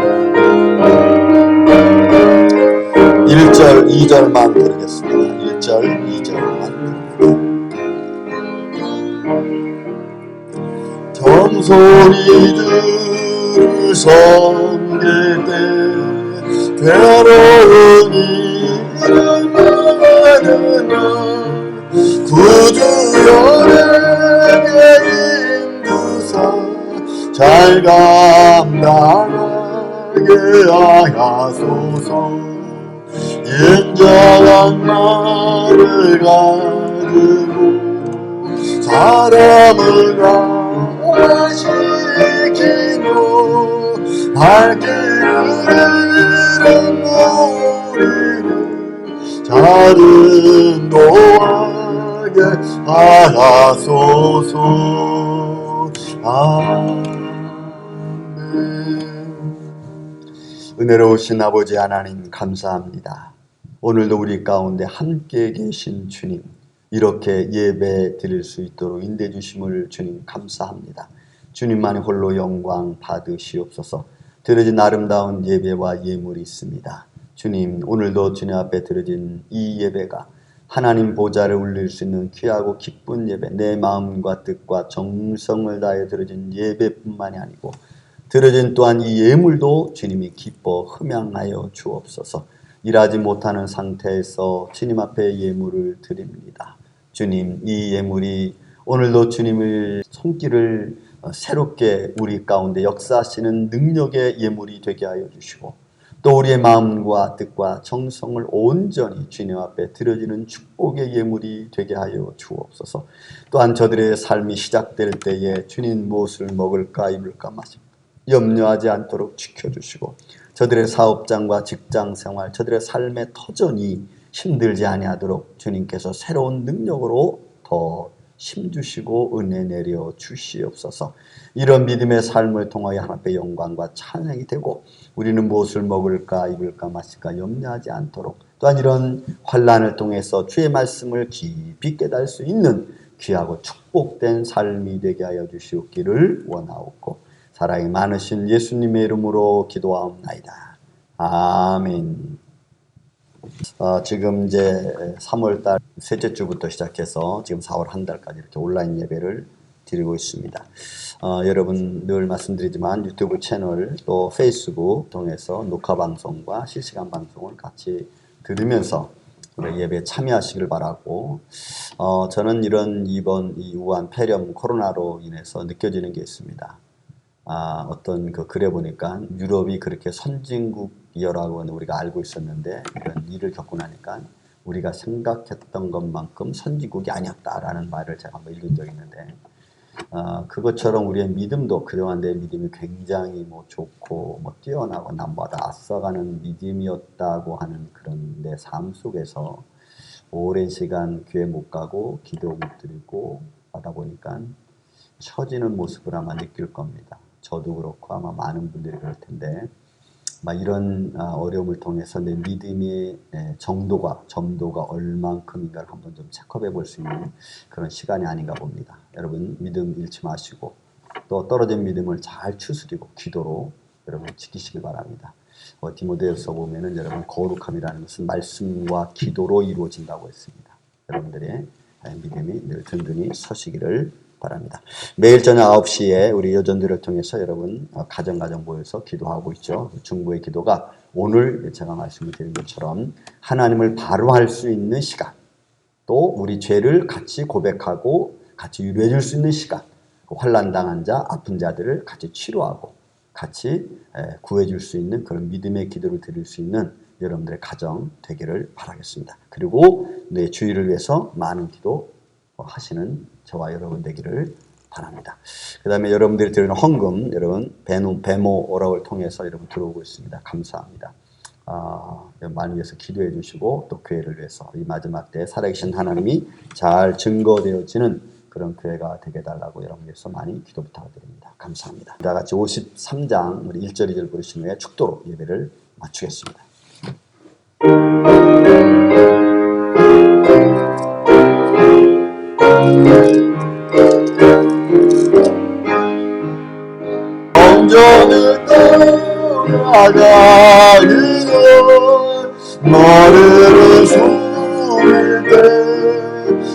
1절, 2절만 드리겠습니다. 1절, 2절만 드립니다. 겸손히 들 섬길 때 괴로운 일을 많으나 구주여 내게 인도사 잘 감당하게 하소서. 인정한 나를 가지고 사람을 가하시는 맑게 흐르는 노래를 작은 노하게 하소서. 은혜로우신 아버지 하나님 감사합니다. 오늘도 우리 가운데 함께 계신 주님, 이렇게 예배 드릴 수 있도록 인도해 주심을 주님 감사합니다. 주님만이 홀로 영광 받으시옵소서. 드려진 아름다운 예배와 예물이 있습니다. 주님, 오늘도 주님 앞에 드려진 이 예배가 하나님 보좌를 울릴 수 있는 귀하고 기쁜 예배, 내 마음과 뜻과 정성을 다해 드려진 예배뿐만이 아니고 드려진 또한 이 예물도 주님이 기뻐 흠양하여 주옵소서. 일하지 못하는 상태에서 주님 앞에 예물을 드립니다. 주님, 이 예물이 오늘도 주님의 손길을 새롭게 우리 가운데 역사하시는 능력의 예물이 되게 하여 주시고, 또 우리의 마음과 뜻과 정성을 온전히 주님 앞에 드려지는 축복의 예물이 되게 하여 주옵소서. 또한 저들의 삶이 시작될 때에 주님 무엇을 먹을까 입을까 마실까 염려하지 않도록 지켜주시고, 저들의 사업장과 직장생활, 저들의 삶의 터전이 힘들지 아니하도록 주님께서 새로운 능력으로 더 힘주시고 은혜 내려 주시옵소서. 이런 믿음의 삶을 통하여 하나님의 영광과 찬양이 되고, 우리는 무엇을 먹을까 입을까 마실까 염려하지 않도록, 또한 이런 환난을 통해서 주의 말씀을 깊이 깨달을 수 있는 귀하고 축복된 삶이 되게 하여 주시옵기를 원하옵고, 사랑이 많으신 예수님의 이름으로 기도하옵나이다. 아멘. 지금 이제 3월달 셋째 주부터 시작해서 지금 4월 한 달까지 이렇게 온라인 예배를 드리고 있습니다. 여러분 늘 말씀드리지만 유튜브 채널 또 페이스북 통해서 녹화 방송과 실시간 방송을 같이 들으면서 예배에 참여하시길 바라고, 저는 이번 이 우한 폐렴 코로나로 인해서 느껴지는 게 있습니다. 어떤 글에 보니까 유럽이 그렇게 선진국이라고 우리가 알고 있었는데, 이런 일을 겪고 나니까 우리가 생각했던 것만큼 선진국이 아니었다라는 말을 제가 한번 읽은 적이 있는데, 그것처럼 우리의 믿음도 그동안 내 믿음이 굉장히 좋고 뛰어나고 남보다 앞서가는 믿음이었다고 하는 그런 내 삶 속에서 오랜 시간 교회 못 가고 기도 못 드리고 하다 보니까 처지는 모습을 아마 느낄 겁니다. 저도 그렇고 아마 많은 분들이 그럴 텐데, 이런 어려움을 통해서 내 믿음의 점도가 얼만큼인가를 한번 좀 체크해 볼 수 있는 그런 시간이 아닌가 봅니다. 여러분 믿음 잃지 마시고, 또 떨어진 믿음을 잘 추스리고 기도로 여러분 지키시길 바랍니다. 디모데후서 보면은 여러분 거룩함이라는 것은 말씀과 기도로 이루어진다고 했습니다. 여러분들의 믿음이 늘 든든히 서시기를 바랍니다. 매일 저녁 9시에 우리 여전들을 통해서 여러분 가정 모여서 기도하고 있죠. 중보의 기도가 오늘 제가 말씀을 드린 것처럼 하나님을 바로 할 수 있는 시간, 또 우리 죄를 같이 고백하고 같이 위로해 줄 수 있는 시간, 환난당한 자, 아픈 자들을 같이 치료하고 같이 구해 줄 수 있는 그런 믿음의 기도를 드릴 수 있는 여러분들의 가정 되기를 바라겠습니다. 그리고 내 주의를 위해서 많은 기도 하시는 저와 여러분 되기를 바랍니다. 그 다음에 여러분들이 드리는 헌금, 여러분 베모 오락을 통해서 여러분 들어오고 있습니다. 감사합니다. 많이 위해서 기도해 주시고, 또 교회를 위해서 이 마지막 때 살아계신 하나님이 잘 증거되어지는 그런 교회가 되게 해달라고 여러분께서 많이 기도 부탁드립니다. 감사합니다. 다 같이 53장 우리 1절 2절 부르신 후에 축도로 예배를 마치겠습니다. 온전히 떠나가기는 머리를 숙일 때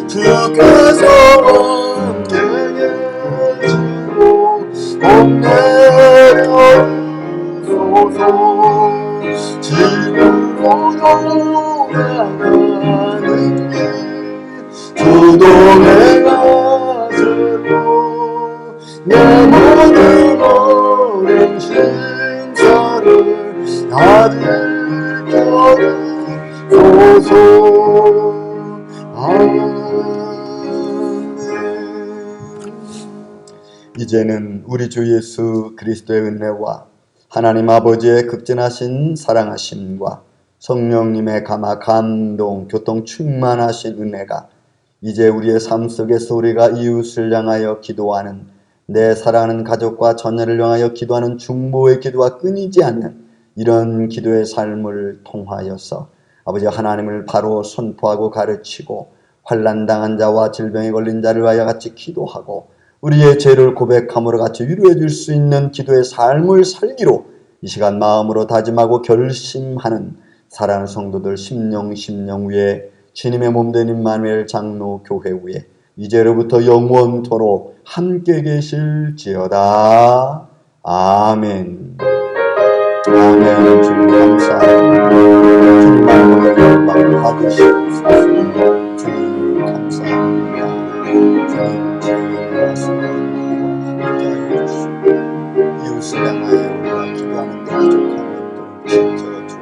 주께서 함께 계시고 봄 내려오소서. 지금으로 돌아가는 길 주동에 가서도 내 모든 어려운 심사를 다 들려주소서. 아멘. 이제는 우리 주 예수 그리스도의 은혜와 하나님 아버지의 극진하신 사랑하심과 성령님의 감동, 교통 충만하신 은혜가 이제 우리의 삶 속에서 우리가 이웃을 향하여 기도하는, 내 사랑하는 가족과 자녀를 향하여 기도하는 중보의 기도가 끊이지 않는 이런 기도의 삶을 통하여서 아버지 하나님을 바로 선포하고 가르치고 환난당한 자와 질병에 걸린 자를 위하여 같이 기도하고 우리의 죄를 고백함으로 같이 위로해 줄 수 있는 기도의 삶을 살기로 이 시간 마음으로 다짐하고 결심하는 사랑하는 성도들 심령 위에 주님의 몸된 임마누엘 장로 교회 위에 이제로부터 영원토록 함께 계실지어다. 아멘. 아멘. 주님 감사합니다. 주님만으로 영광 받으시옵소서. 주님 감사합니다. 주님 주님 말씀을 함께하여 주시고 이웃을 향하여 우리가 기도하는 데 부족함을 또 지켜주시옵소서.